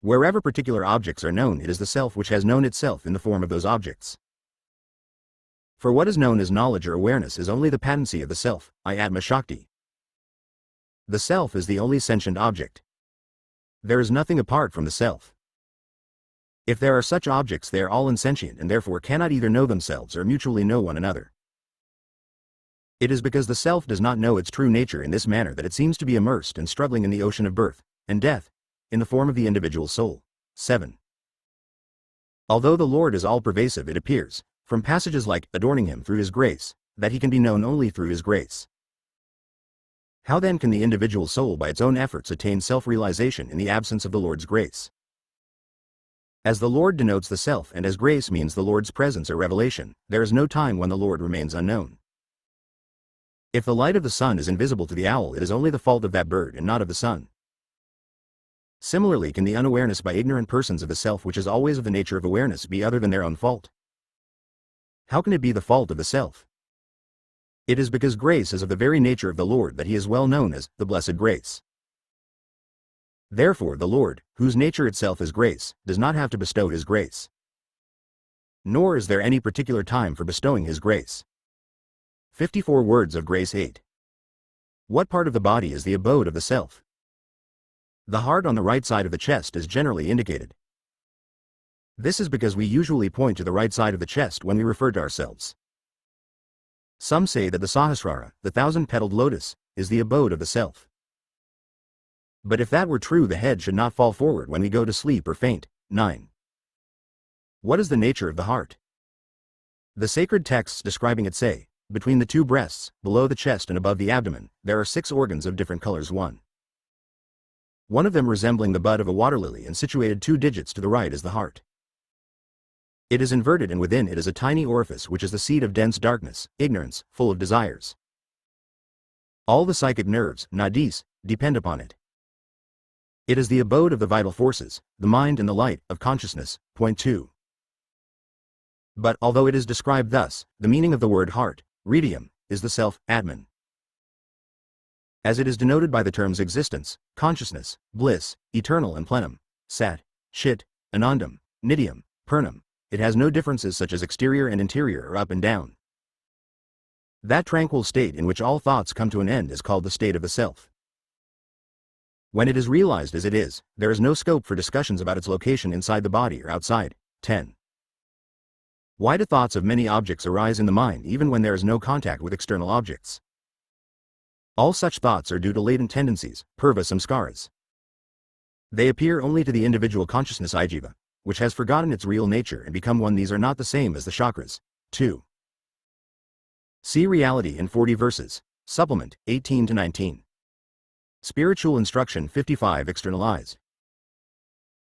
Wherever particular objects are known, it is the self which has known itself in the form of those objects. For what is known as knowledge or awareness is only the patency of the self, Atma Shakti. The self is the only sentient object. There is nothing apart from the self. If there are such objects, they are all insentient and therefore cannot either know themselves or mutually know one another. It is because the self does not know its true nature in this manner that it seems to be immersed and struggling in the ocean of birth and death, in the form of the individual soul. 7. Although the Lord is all-pervasive, it appears, from passages like, adorning him through his grace, that he can be known only through his grace. How then can the individual soul by its own efforts attain self-realization in the absence of the Lord's grace? As the Lord denotes the self and as grace means the Lord's presence or revelation, there is no time when the Lord remains unknown. If the light of the sun is invisible to the owl, it is only the fault of that bird and not of the sun. Similarly, can the unawareness by ignorant persons of the self, which is always of the nature of awareness, be other than their own fault? How can it be the fault of the self? It is because grace is of the very nature of the Lord that he is well known as the Blessed Grace. Therefore the Lord, whose nature itself is grace, does not have to bestow his grace. Nor is there any particular time for bestowing his grace. 54 Words of Grace 8. What part of the body is the abode of the self? The heart on the right side of the chest is generally indicated. This is because we usually point to the right side of the chest when we refer to ourselves. Some say that the Sahasrara, the thousand-petaled lotus, is the abode of the self. But if that were true, the head should not fall forward when we go to sleep or faint. 9. What is the nature of the heart? The sacred texts describing it say, between the two breasts, below the chest and above the abdomen, there are 6 organs of different colors. One of them resembling the bud of a water lily and situated 2 digits to the right is the heart. It is inverted and within it is a tiny orifice which is the seat of dense darkness, ignorance, full of desires. All the psychic nerves, nadis, depend upon it. It is the abode of the vital forces, the mind and the light of consciousness. Point 2. But, although it is described thus, the meaning of the word heart, hridayam, is the self, Atman. As it is denoted by the terms existence, consciousness, bliss, eternal and plenum, sat, chit, anandam, nityam, purnam, it has no differences such as exterior and interior or up and down. That tranquil state in which all thoughts come to an end is called the state of the self. When it is realized as it is, there is no scope for discussions about its location inside the body or outside. 10. Why do thoughts of many objects arise in the mind even when there is no contact with external objects? All such thoughts are due to latent tendencies, purva samskaras. They appear only to the individual consciousness ijiva, which has forgotten its real nature and become one. These are not the same as the chakras. 2. See Reality in 40 verses. Supplement, 18-19. Spiritual Instruction 55 Externalized.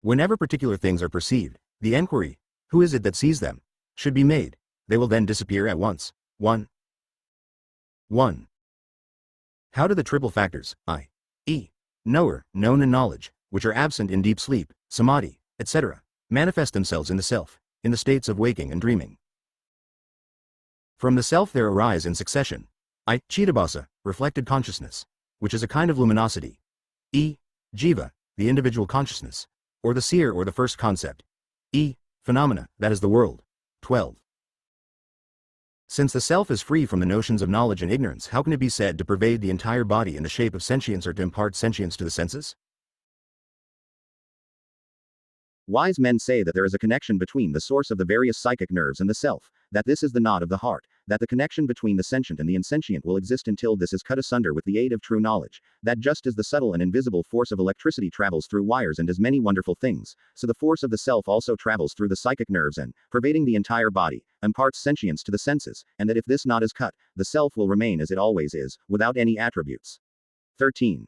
Whenever particular things are perceived, the enquiry, who is it that sees them, should be made. They will then disappear at once. 1. How do the triple factors, i.e., knower, known and knowledge, which are absent in deep sleep, samadhi, etc., manifest themselves in the self, in the states of waking and dreaming? From the self there arise in succession, Chittabhasa, reflected consciousness, which is a kind of luminosity, jiva, the individual consciousness, or the seer or the first concept, phenomena, that is the world. 12. Since the self is free from the notions of knowledge and ignorance, how can it be said to pervade the entire body in the shape of sentience or to impart sentience to the senses? Wise men say that there is a connection between the source of the various psychic nerves and the self, that this is the knot of the heart, that the connection between the sentient and the insentient will exist until this is cut asunder with the aid of true knowledge, that just as the subtle and invisible force of electricity travels through wires and does many wonderful things, so the force of the self also travels through the psychic nerves and, pervading the entire body, imparts sentience to the senses, and that if this knot is cut, the self will remain as it always is, without any attributes. 13.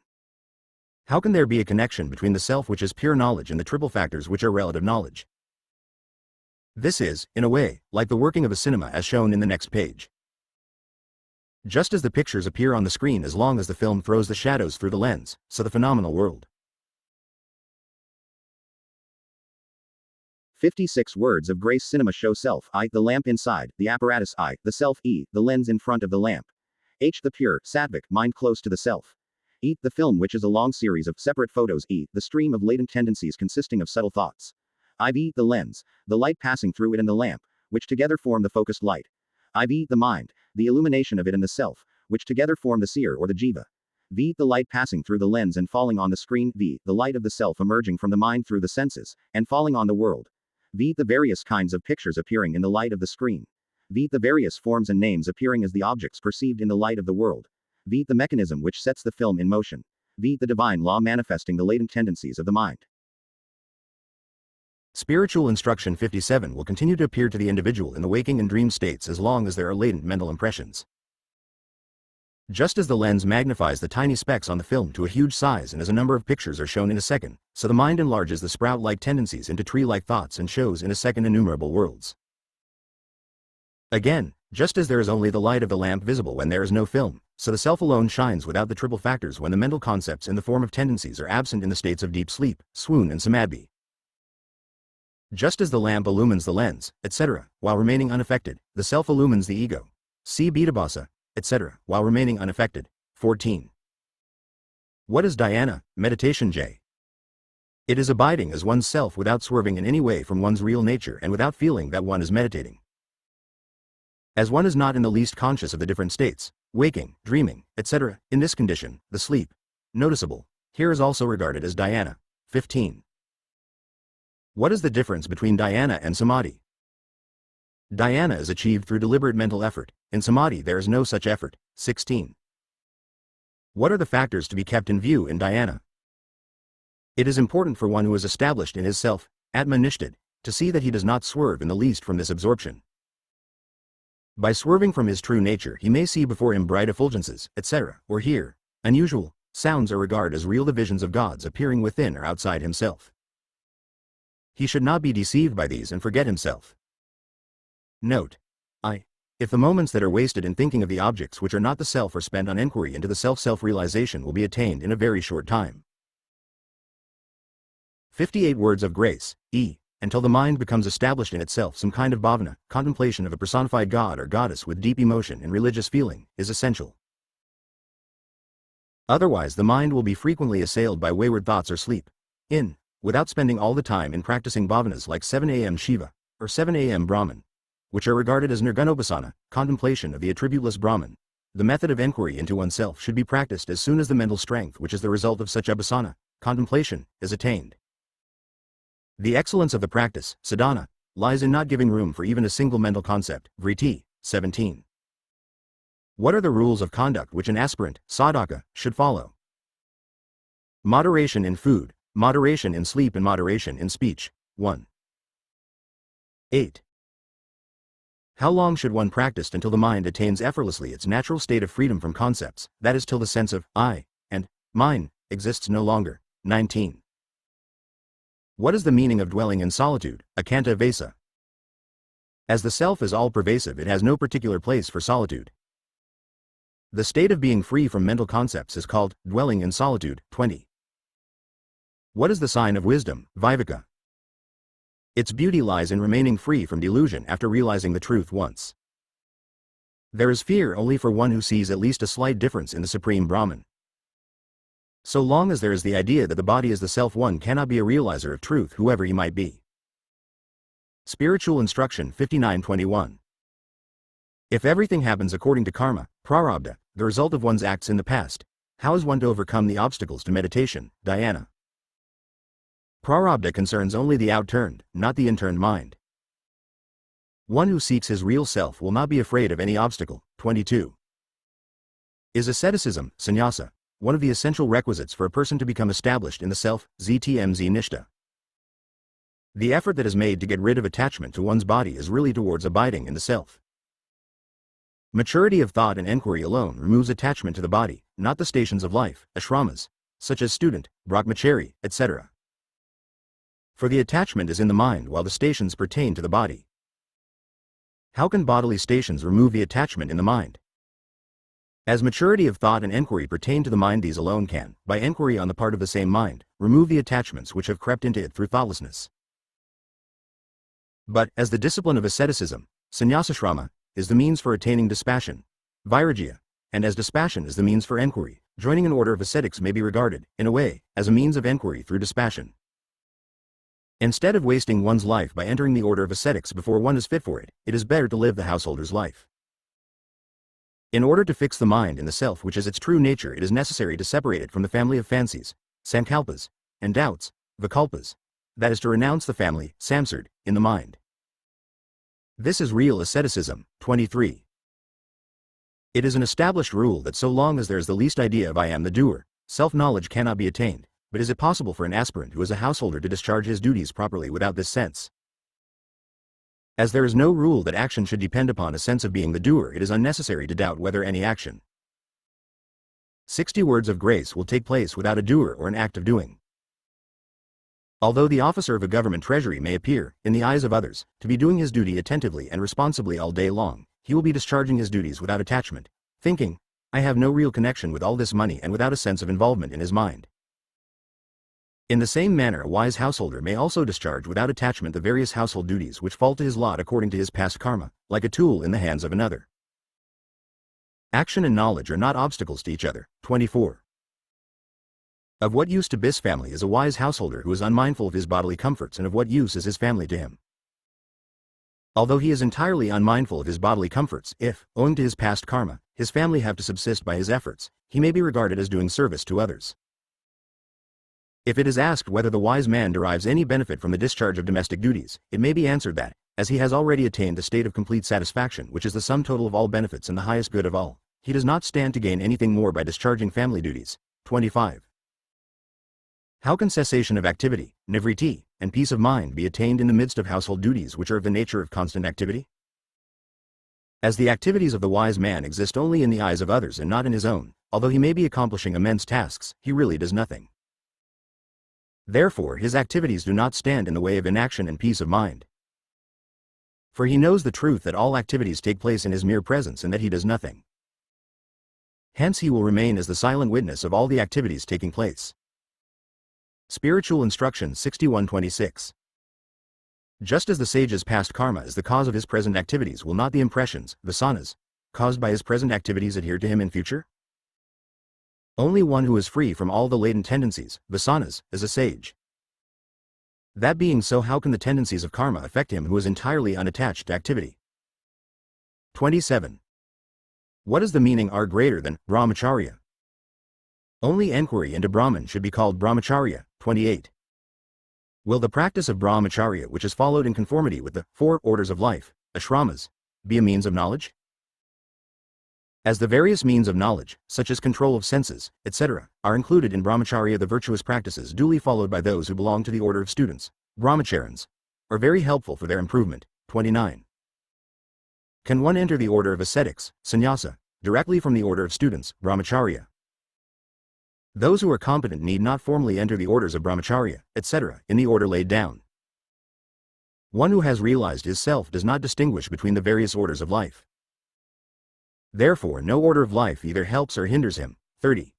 How can there be a connection between the self which is pure knowledge and the triple factors which are relative knowledge? This is, in a way, like the working of a cinema as shown in the next page. Just as the pictures appear on the screen as long as the film throws the shadows through the lens, so the phenomenal world. 56 words of grace. Cinema show self I, the lamp inside, the apparatus I, the self E, the lens in front of the lamp. H, the pure, sattvic, mind close to the self. E, the film which is a long series of separate photos. E, the stream of latent tendencies consisting of subtle thoughts. IV, the lens, the light passing through it and the lamp, which together form the focused light. IV, the mind, the illumination of it and the self, which together form the seer or the jiva. V, the light passing through the lens and falling on the screen. V, the light of the self emerging from the mind through the senses, and falling on the world. V, the various kinds of pictures appearing in the light of the screen. V, the various forms and names appearing as the objects perceived in the light of the world. V, the mechanism which sets the film in motion. V, the divine law manifesting the latent tendencies of the mind. Spiritual instruction 57 will continue to appear to the individual in the waking and dream states as long as there are latent mental impressions. Just as the lens magnifies the tiny specks on the film to a huge size and as a number of pictures are shown in a second, so the mind enlarges the sprout-like tendencies into tree-like thoughts and shows in a second innumerable worlds. Again, just as there is only the light of the lamp visible when there is no film, so the self alone shines without the triple factors when the mental concepts in the form of tendencies are absent in the states of deep sleep, swoon and samadhi. Just as the lamp illumines the lens, etc., while remaining unaffected, the self illumines the ego. See Bhidabhasa, etc., while remaining unaffected. 14. What is dhyana, meditation? J. It is abiding as one's self without swerving in any way from one's real nature and without feeling that one is meditating. As one is not in the least conscious of the different states, waking, dreaming, etc., in this condition, the sleep, noticeable, here is also regarded as dhyana. 15. What is the difference between dhyana and samadhi? Dhyana is achieved through deliberate mental effort. In samadhi there is no such effort. 16. What are the factors to be kept in view in dhyana? It is important for one who is established in his self, Atma-nishtad, to see that he does not swerve in the least from this absorption. By swerving from his true nature he may see before him bright effulgences, etc., or hear unusual sounds or regard as real the visions of gods appearing within or outside himself. He should not be deceived by these and forget himself. Note. If the moments that are wasted in thinking of the objects which are not the self are spent on inquiry into the self-realization will be attained in a very short time. 58 words of grace, E. Until the mind becomes established in itself, some kind of bhavana, contemplation of a personified god or goddess with deep emotion and religious feeling, is essential. Otherwise the mind will be frequently assailed by wayward thoughts or sleep. Without spending all the time in practicing bhavanas like 7 a.m. Shiva, or 7 a.m. Brahman, which are regarded as nirgunopasana, contemplation of the attributeless Brahman. The method of inquiry into oneself should be practiced as soon as the mental strength which is the result of such upasana, contemplation, is attained. The excellence of the practice, sadhana, lies in not giving room for even a single mental concept. Vritti. 17. What are the rules of conduct which an aspirant, sadhaka, should follow? Moderation in food, moderation in sleep and moderation in speech. 1. 8. How long should one practice until the mind attains effortlessly its natural state of freedom from concepts, that is till the sense of I and mine exists no longer? 19. What is the meaning of dwelling in solitude, akanta vesa? As the self is all-pervasive, it has no particular place for solitude. The state of being free from mental concepts is called dwelling in solitude. 20. What is the sign of wisdom, viveka? Its beauty lies in remaining free from delusion after realizing the truth once. There is fear only for one who sees at least a slight difference in the Supreme Brahman. So long as there is the idea that the body is the self, one cannot be a realizer of truth, whoever he might be. Spiritual Instruction 59:21. If everything happens according to karma, prarabdha, the result of one's acts in the past, how is one to overcome the obstacles to meditation, dhyana? Prarabdha concerns only the outturned, not the interned mind. One who seeks his real self will not be afraid of any obstacle. 22. Is asceticism, sannyasa, one of the essential requisites for a person to become established in the self, ztmz nishta? The effort that is made to get rid of attachment to one's body is really towards abiding in the self. Maturity of thought and enquiry alone removes attachment to the body, not the stations of life, ashramas, such as student, brahmachari, etc. For the attachment is in the mind while the stations pertain to the body. How can bodily stations remove the attachment in the mind? As maturity of thought and enquiry pertain to the mind, these alone can, by enquiry on the part of the same mind, remove the attachments which have crept into it through thoughtlessness. But, as the discipline of asceticism, sannyasashrama, is the means for attaining dispassion, vairagya, and as dispassion is the means for enquiry, joining an order of ascetics may be regarded, in a way, as a means of enquiry through dispassion. Instead of wasting one's life by entering the order of ascetics before one is fit for it, it is better to live the householder's life. In order to fix the mind in the self which is its true nature, it is necessary to separate it from the family of fancies, sankalpas, and doubts, vikalpas, that is to renounce the family, samsard, in the mind. This is real asceticism. 23. It is an established rule that so long as there is the least idea of I am the doer, self-knowledge cannot be attained, but is it possible for an aspirant who is a householder to discharge his duties properly without this sense? As there is no rule that action should depend upon a sense of being the doer, it is unnecessary to doubt whether any action. 60 words of grace will take place without a doer or an act of doing. Although the officer of a government treasury may appear, in the eyes of others, to be doing his duty attentively and responsibly all day long, he will be discharging his duties without attachment, thinking, I have no real connection with all this money, and without a sense of involvement in his mind. In the same manner, a wise householder may also discharge without attachment the various household duties which fall to his lot according to his past karma, like a tool in the hands of another. Action and knowledge are not obstacles to each other. 24. Of what use to this family is a wise householder who is unmindful of his bodily comforts, and of what use is his family to him? Although he is entirely unmindful of his bodily comforts, if, owing to his past karma, his family have to subsist by his efforts, he may be regarded as doing service to others. If it is asked whether the wise man derives any benefit from the discharge of domestic duties, it may be answered that, as he has already attained the state of complete satisfaction, which is the sum total of all benefits and the highest good of all, he does not stand to gain anything more by discharging family duties. 25. How can cessation of activity, nivriti, and peace of mind be attained in the midst of household duties which are of the nature of constant activity? As the activities of the wise man exist only in the eyes of others and not in his own, although he may be accomplishing immense tasks, he really does nothing. Therefore his activities do not stand in the way of inaction and peace of mind. For he knows the truth that all activities take place in his mere presence and that he does nothing. Hence he will remain as the silent witness of all the activities taking place. Spiritual Instruction 61:26. Just as the sage's past karma is the cause of his present activities, will not the impressions, vasanas, caused by his present activities adhere to him in future? Only one who is free from all the latent tendencies, vasanas, is a sage. That being so, how can the tendencies of karma affect him who is entirely unattached to activity? 27. What is the meaning are greater than brahmacharya? Only enquiry into Brahman should be called brahmacharya. 28. Will the practice of brahmacharya, which is followed in conformity with the 4 orders of life, ashramas, be a means of knowledge? As the various means of knowledge, such as control of senses, etc., are included in brahmacharya, the virtuous practices duly followed by those who belong to the order of students, brahmacharans, are very helpful for their improvement. 29. Can one enter the order of ascetics, sannyasa, directly from the order of students, brahmacharya? Those who are competent need not formally enter the orders of brahmacharya, etc., in the order laid down. One who has realized his self does not distinguish between the various orders of life. Therefore no order of life either helps or hinders him. 30.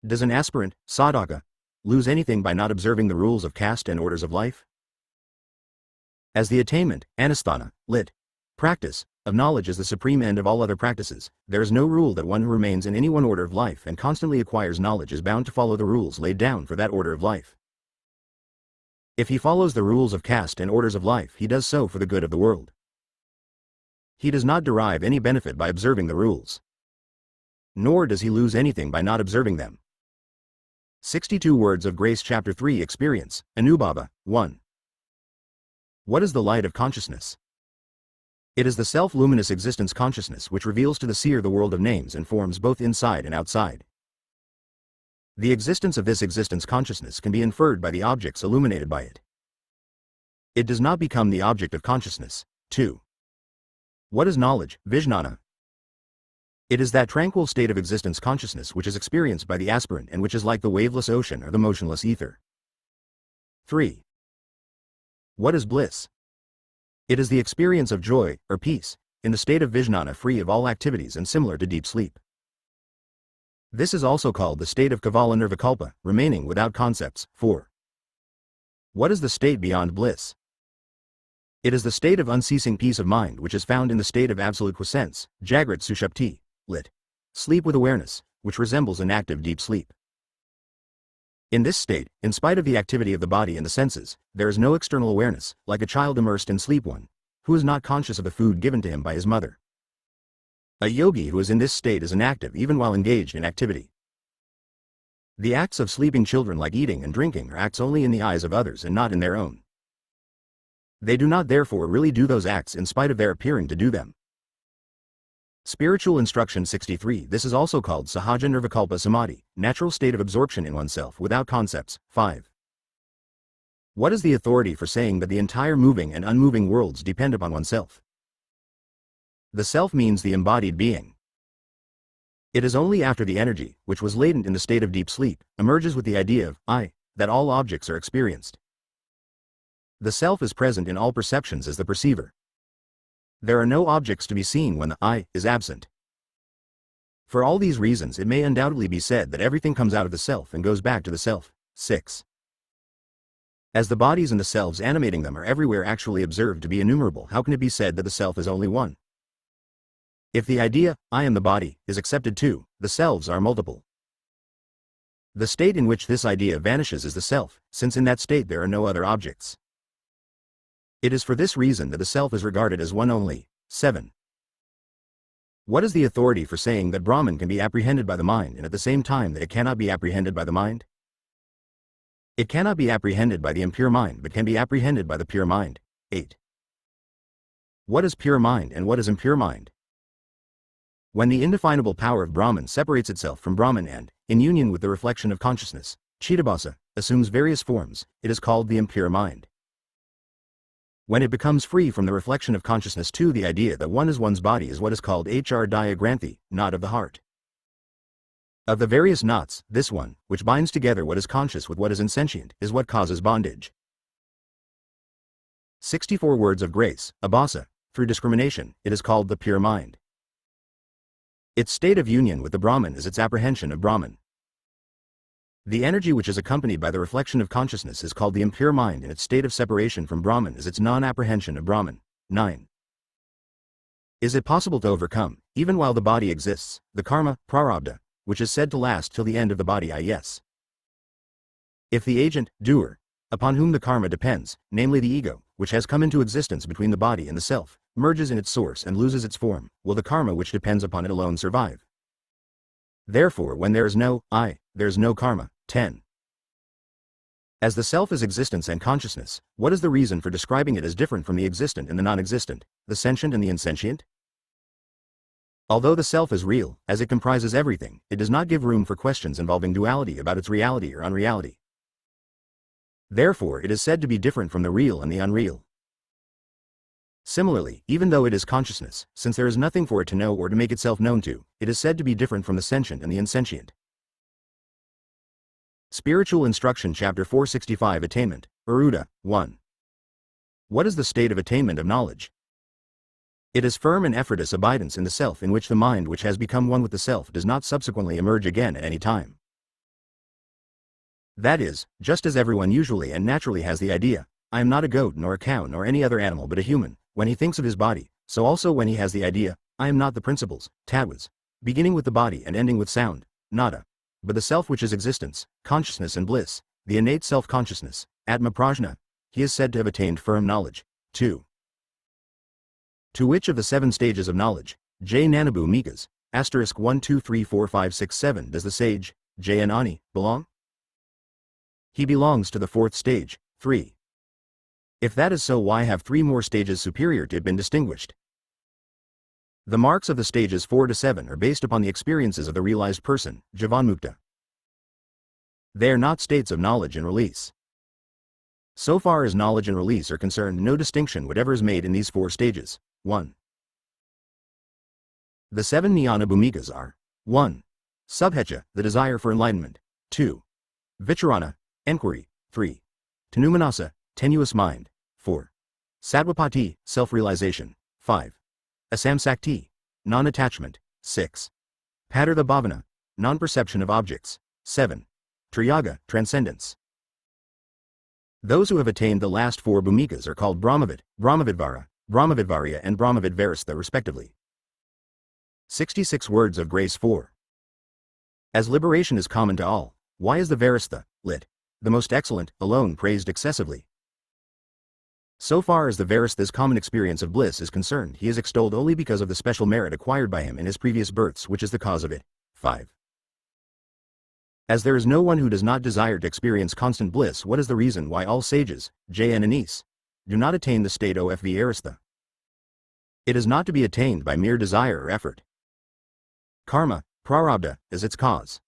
Does an aspirant, sadhaka, lose anything by not observing the rules of caste and orders of life? As the attainment, anusthana, lit. Practice, of knowledge is the supreme end of all other practices, there is no rule that one who remains in any one order of life and constantly acquires knowledge is bound to follow the rules laid down for that order of life. If he follows the rules of caste and orders of life, he does so for the good of the world. He does not derive any benefit by observing the rules. Nor does he lose anything by not observing them. 62 Words of Grace Chapter 3 Experience, Anubhava, 1. What is the light of consciousness? It is the self-luminous existence consciousness which reveals to the seer the world of names and forms both inside and outside. The existence of this existence consciousness can be inferred by the objects illuminated by it. It does not become the object of consciousness. 2. What is knowledge, Vijnana? It is that tranquil state of existence consciousness which is experienced by the aspirant and which is like the waveless ocean or the motionless ether. 3. What is bliss? It is the experience of joy, or peace, in the state of Vijnana free of all activities and similar to deep sleep. This is also called the state of Kevala Nirvikalpa, remaining without concepts. 4. What is the state beyond bliss? It is the state of unceasing peace of mind which is found in the state of absolute quiescence, Jagrat Sushupti, lit. Sleep with awareness, which resembles an active deep sleep. In this state, in spite of the activity of the body and the senses, there is no external awareness, like a child immersed in sleep one, who is not conscious of the food given to him by his mother. A yogi who is in this state is inactive even while engaged in activity. The acts of sleeping children like eating and drinking are acts only in the eyes of others and not in their own. They do not therefore really do those acts in spite of their appearing to do them. Spiritual Instruction 63. This is also called Sahaja Nirvikalpa Samadhi, natural state of absorption in oneself without concepts. 5. What is the authority for saying that the entire moving and unmoving worlds depend upon oneself? The self means the embodied being. It is only after the energy, which was latent in the state of deep sleep, emerges with the idea of I, that all objects are experienced. The self is present in all perceptions as the perceiver. There are no objects to be seen when the I is absent. For all these reasons it may undoubtedly be said that everything comes out of the self and goes back to the self. 6. As the bodies and the selves animating them are everywhere actually observed to be innumerable, how can it be said that the self is only one? If the idea, I am the body, is accepted too, the selves are multiple. The state in which this idea vanishes is the self, since in that state there are no other objects. It is for this reason that the self is regarded as one only. 7. What is the authority for saying that Brahman can be apprehended by the mind and at the same time that it cannot be apprehended by the mind? It cannot be apprehended by the impure mind but can be apprehended by the pure mind. 8. What is pure mind and what is impure mind? When the indefinable power of Brahman separates itself from Brahman and, in union with the reflection of consciousness, Chidabhasa, assumes various forms, it is called the impure mind. When it becomes free from the reflection of consciousness too, the idea that one is one's body is what is called Hdaya Granthi, knot of the heart. Of the various knots, this one, which binds together what is conscious with what is insentient, is what causes bondage. 64 words of grace, Abhasa, through discrimination, it is called the pure mind. Its state of union with the Brahman is its apprehension of Brahman. The energy which is accompanied by the reflection of consciousness is called the impure mind, and its state of separation from Brahman is its non-apprehension of Brahman. 9. Is it possible to overcome, even while the body exists, the karma, prarabdha, which is said to last till the end of the body? Yes. If the agent, doer, upon whom the karma depends, namely the ego, which has come into existence between the body and the self, merges in its source and loses its form, will the karma which depends upon it alone survive? Therefore, when there is no I, there is no karma. 10. As the self is existence and consciousness, what is the reason for describing it as different from the existent and the non-existent, the sentient and the insentient? Although the self is real, as it comprises everything, it does not give room for questions involving duality about its reality or unreality. Therefore, it is said to be different from the real and the unreal. Similarly, even though it is consciousness, since there is nothing for it to know or to make itself known to, it is said to be different from the sentient and the insentient. Spiritual Instruction Chapter 465 Attainment, Aruda, 1. What is the state of attainment of knowledge? It is firm and effortless abidance in the self in which the mind which has become one with the self does not subsequently emerge again at any time. That is, just as everyone usually and naturally has the idea, I am not a goat nor a cow nor any other animal but a human, when he thinks of his body, so also when he has the idea, I am not the principles, tattvas, beginning with the body and ending with sound, nada, but the self which is existence, consciousness and bliss, the innate self-consciousness, Atma Prajna, he is said to have attained firm knowledge. 2. To which of the 7 stages of knowledge, J. Nanabu Mikas, * 1 2 3 4 5 6 7 does the sage, J. Anani, belong? He belongs to the 4th stage, 3. If that is so, why have 3 more stages superior to it been distinguished? The marks of the stages 4 to 7 are based upon the experiences of the realized person, Jivanmukta. They are not states of knowledge and release. So far as knowledge and release are concerned, no distinction whatever is made in these four stages. 1. The 7 jnana bhumikas are 1. Subhecha, the desire for enlightenment. 2. Vicharana, enquiry. 3. Tanumanasa, tenuous mind. 4. Sattvapati, self-realization. 5. Asamsakti, non-attachment. 6. Padartha bhavana, non-perception of objects. 7. Triyaga, transcendence. Those who have attained the last 4 bhumikas are called Brahmavid, Brahmavidvara, Brahmavidvarya and Brahmavidvaristha respectively. 66 words of grace 4. As liberation is common to all, why is the Varistha, lit. The most excellent, alone praised excessively? So far as the Varistha's common experience of bliss is concerned, he is extolled only because of the special merit acquired by him in his previous births, which is the cause of it. 5. As there is no one who does not desire to experience constant bliss, what is the reason why all sages, Jay and Anis, do not attain the state of Aristha? It is not to be attained by mere desire or effort. Karma, prarabdha, is its cause.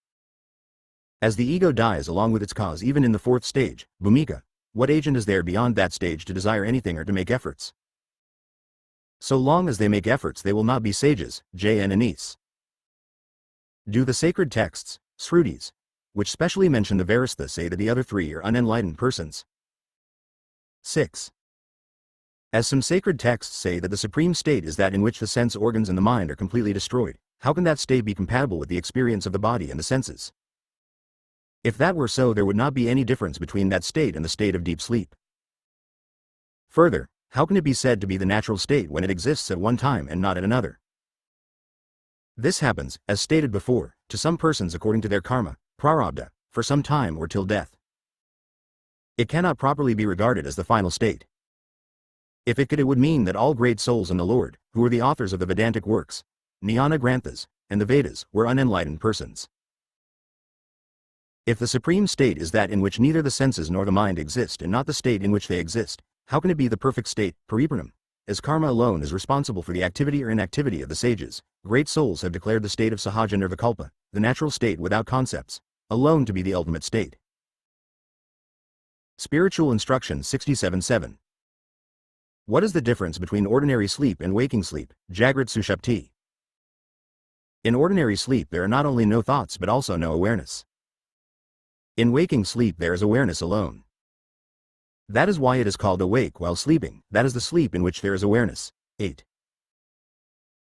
As the ego dies along with its cause even in the 4th stage, bhumika, what agent is there beyond that stage to desire anything or to make efforts? So long as they make efforts they will not be sages, Jay and Anis. Do the sacred texts, Srutis, which specially mention the Varistha, say that the other 3 are unenlightened persons? 6. As some sacred texts say that the supreme state is that in which the sense organs and the mind are completely destroyed, how can that state be compatible with the experience of the body and the senses? If that were so, there would not be any difference between that state and the state of deep sleep. Further, how can it be said to be the natural state when it exists at one time and not at another? This happens, as stated before, to some persons according to their karma, prarabdha, for some time or till death. It cannot properly be regarded as the final state. If it could, it would mean that all great souls in the Lord, who were the authors of the Vedantic works, Jnana Granthas, and the Vedas, were unenlightened persons. If the supreme state is that in which neither the senses nor the mind exist and not the state in which they exist, how can it be the perfect state, paripuranam? As karma alone is responsible for the activity or inactivity of the sages, great souls have declared the state of sahaja nirvikalpa, the natural state without concepts, alone to be the ultimate state. Spiritual Instruction 67-7. What is the difference between ordinary sleep and waking sleep, Jagrat Sushupti? In ordinary sleep there are not only no thoughts but also no awareness. In waking sleep there is awareness alone. That is why it is called awake while sleeping, that is the sleep in which there is awareness. 8.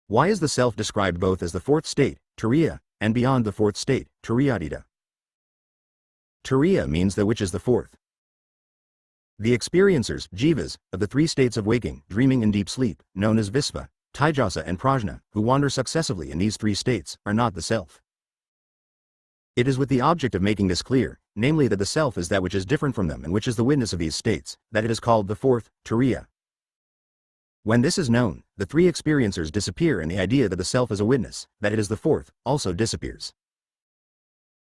Why is the self described both as the 4th state, Turiya, and beyond the 4th state, Turiyadita? Turiya means that which is the 4th. The experiencers, jivas, of the 3 states of waking, dreaming and deep sleep, known as Visva, Taijasa and Prajna, who wander successively in these 3 states, are not the self. It is with the object of making this clear, namely that the self is that which is different from them and which is the witness of these states, that it is called the 4th, Turiya. When this is known, the 3 experiencers disappear and the idea that the self is a witness, that it is the 4th, also disappears.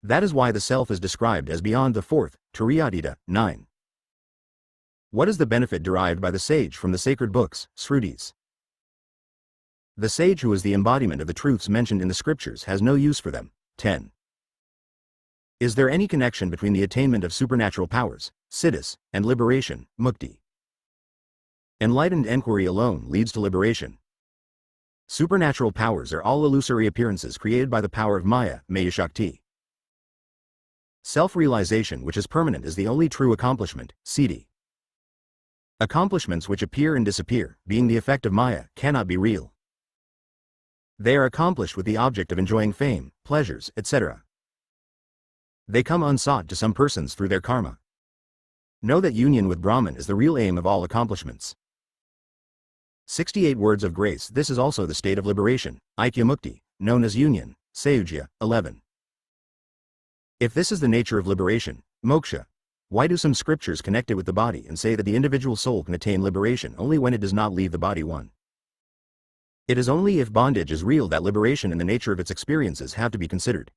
That is why the self is described as beyond the 4th, Turiyadita. 9. What is the benefit derived by the sage from the sacred books, Srutis? The sage who is the embodiment of the truths mentioned in the scriptures has no use for them. 10. Is there any connection between the attainment of supernatural powers, siddhis, and liberation, mukti? Enlightened enquiry alone leads to liberation. Supernatural powers are all illusory appearances created by the power of Maya, Maya Shakti. Self-realization which is permanent is the only true accomplishment, siddhi. Accomplishments which appear and disappear, being the effect of Maya, cannot be real. They are accomplished with the object of enjoying fame, pleasures, etc. They come unsought to some persons through their karma. Know that union with Brahman is the real aim of all accomplishments. 68 words of grace. This is also the state of liberation, Aikya Mukti, known as union, Sayujya. 11. If this is the nature of liberation, moksha, why do some scriptures connect it with the body and say that the individual soul can attain liberation only when it does not leave the body? 1. It is only if bondage is real that liberation and the nature of its experiences have to be considered.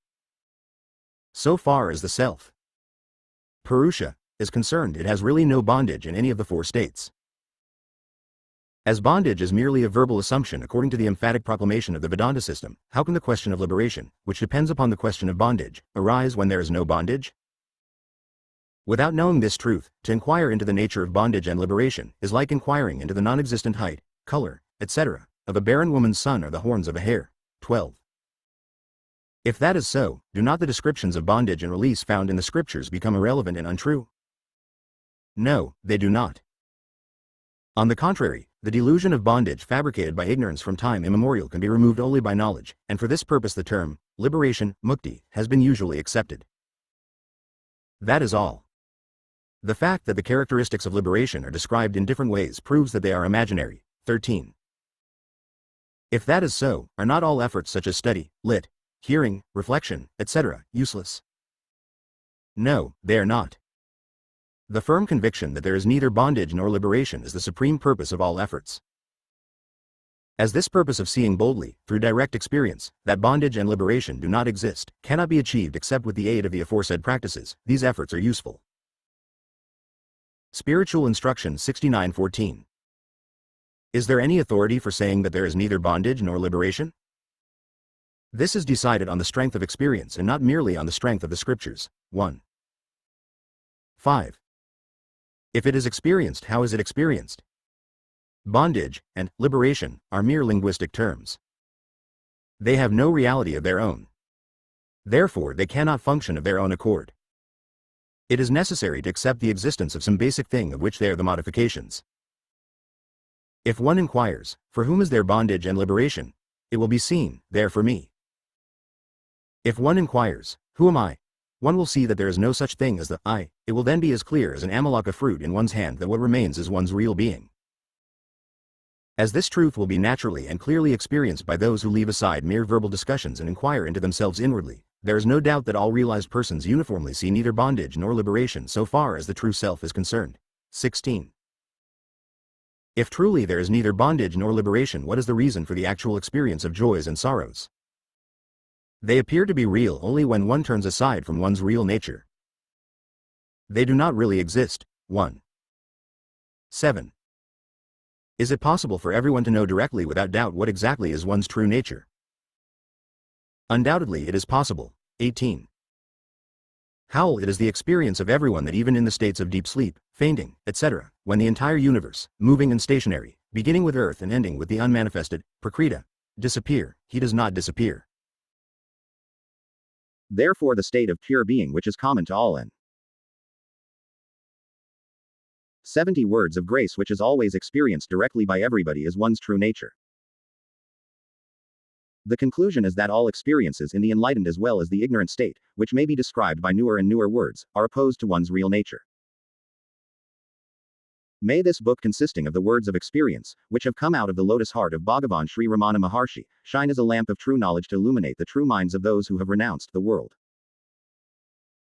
So far as the self, Purusha, is concerned, it has really no bondage in any of the 4 states. As bondage is merely a verbal assumption according to the emphatic proclamation of the Vedanta system, how can the question of liberation, which depends upon the question of bondage, arise when there is no bondage? Without knowing this truth, to inquire into the nature of bondage and liberation is like inquiring into the non-existent height, color, etc., of a barren woman's son or the horns of a hare. 12. If that is so, do not the descriptions of bondage and release found in the scriptures become irrelevant and untrue? No, they do not. On the contrary, the delusion of bondage fabricated by ignorance from time immemorial can be removed only by knowledge, and for this purpose the term, liberation, mukti, has been usually accepted. That is all. The fact that the characteristics of liberation are described in different ways proves that they are imaginary. 13. If that is so, are not all efforts such as study, hearing, reflection, etc., useless? No, they are not. The firm conviction that there is neither bondage nor liberation is the supreme purpose of all efforts. As this purpose of seeing boldly, through direct experience, that bondage and liberation do not exist, cannot be achieved except with the aid of the aforesaid practices, these efforts are useful. Spiritual Instruction 69:14. Is there any authority for saying that there is neither bondage nor liberation? This is decided on the strength of experience and not merely on the strength of the scriptures. 1. 5. If it is experienced, how is it experienced? Bondage and liberation are mere linguistic terms. They have no reality of their own. Therefore, they cannot function of their own accord. It is necessary to accept the existence of some basic thing of which they are the modifications. If one inquires, for whom is there bondage and liberation? It will be seen, they are for me. If one inquires, who am I? One will see that there is no such thing as the I. It will then be as clear as an amalaka fruit in one's hand that what remains is one's real being. As this truth will be naturally and clearly experienced by those who leave aside mere verbal discussions and inquire into themselves inwardly, there is no doubt that all realized persons uniformly see neither bondage nor liberation so far as the true self is concerned. 16. If truly there is neither bondage nor liberation, what is the reason for the actual experience of joys and sorrows? They appear to be real only when one turns aside from one's real nature. They do not really exist. 1. 7. Is it possible for everyone to know directly without doubt what exactly is one's true nature? Undoubtedly it is possible. 18. How it is the experience of everyone that even in the states of deep sleep, fainting, etc., when the entire universe, moving and stationary, beginning with earth and ending with the unmanifested, prakriti, disappear, he does not disappear. Therefore the state of pure being which is common to all and 70 words of grace which is always experienced directly by everybody is one's true nature. The conclusion is that all experiences in the enlightened as well as the ignorant state, which may be described by newer and newer words, are opposed to one's real nature. May this book consisting of the words of experience, which have come out of the lotus heart of Bhagavan Sri Ramana Maharshi, shine as a lamp of true knowledge to illuminate the true minds of those who have renounced the world.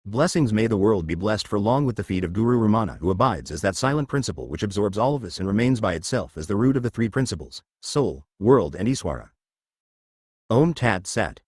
Blessings. May the world be blessed for long with the feet of Guru Ramana, who abides as that silent principle which absorbs all of us and remains by itself as the root of the three principles, soul, world and Iswara. Om Tat Sat.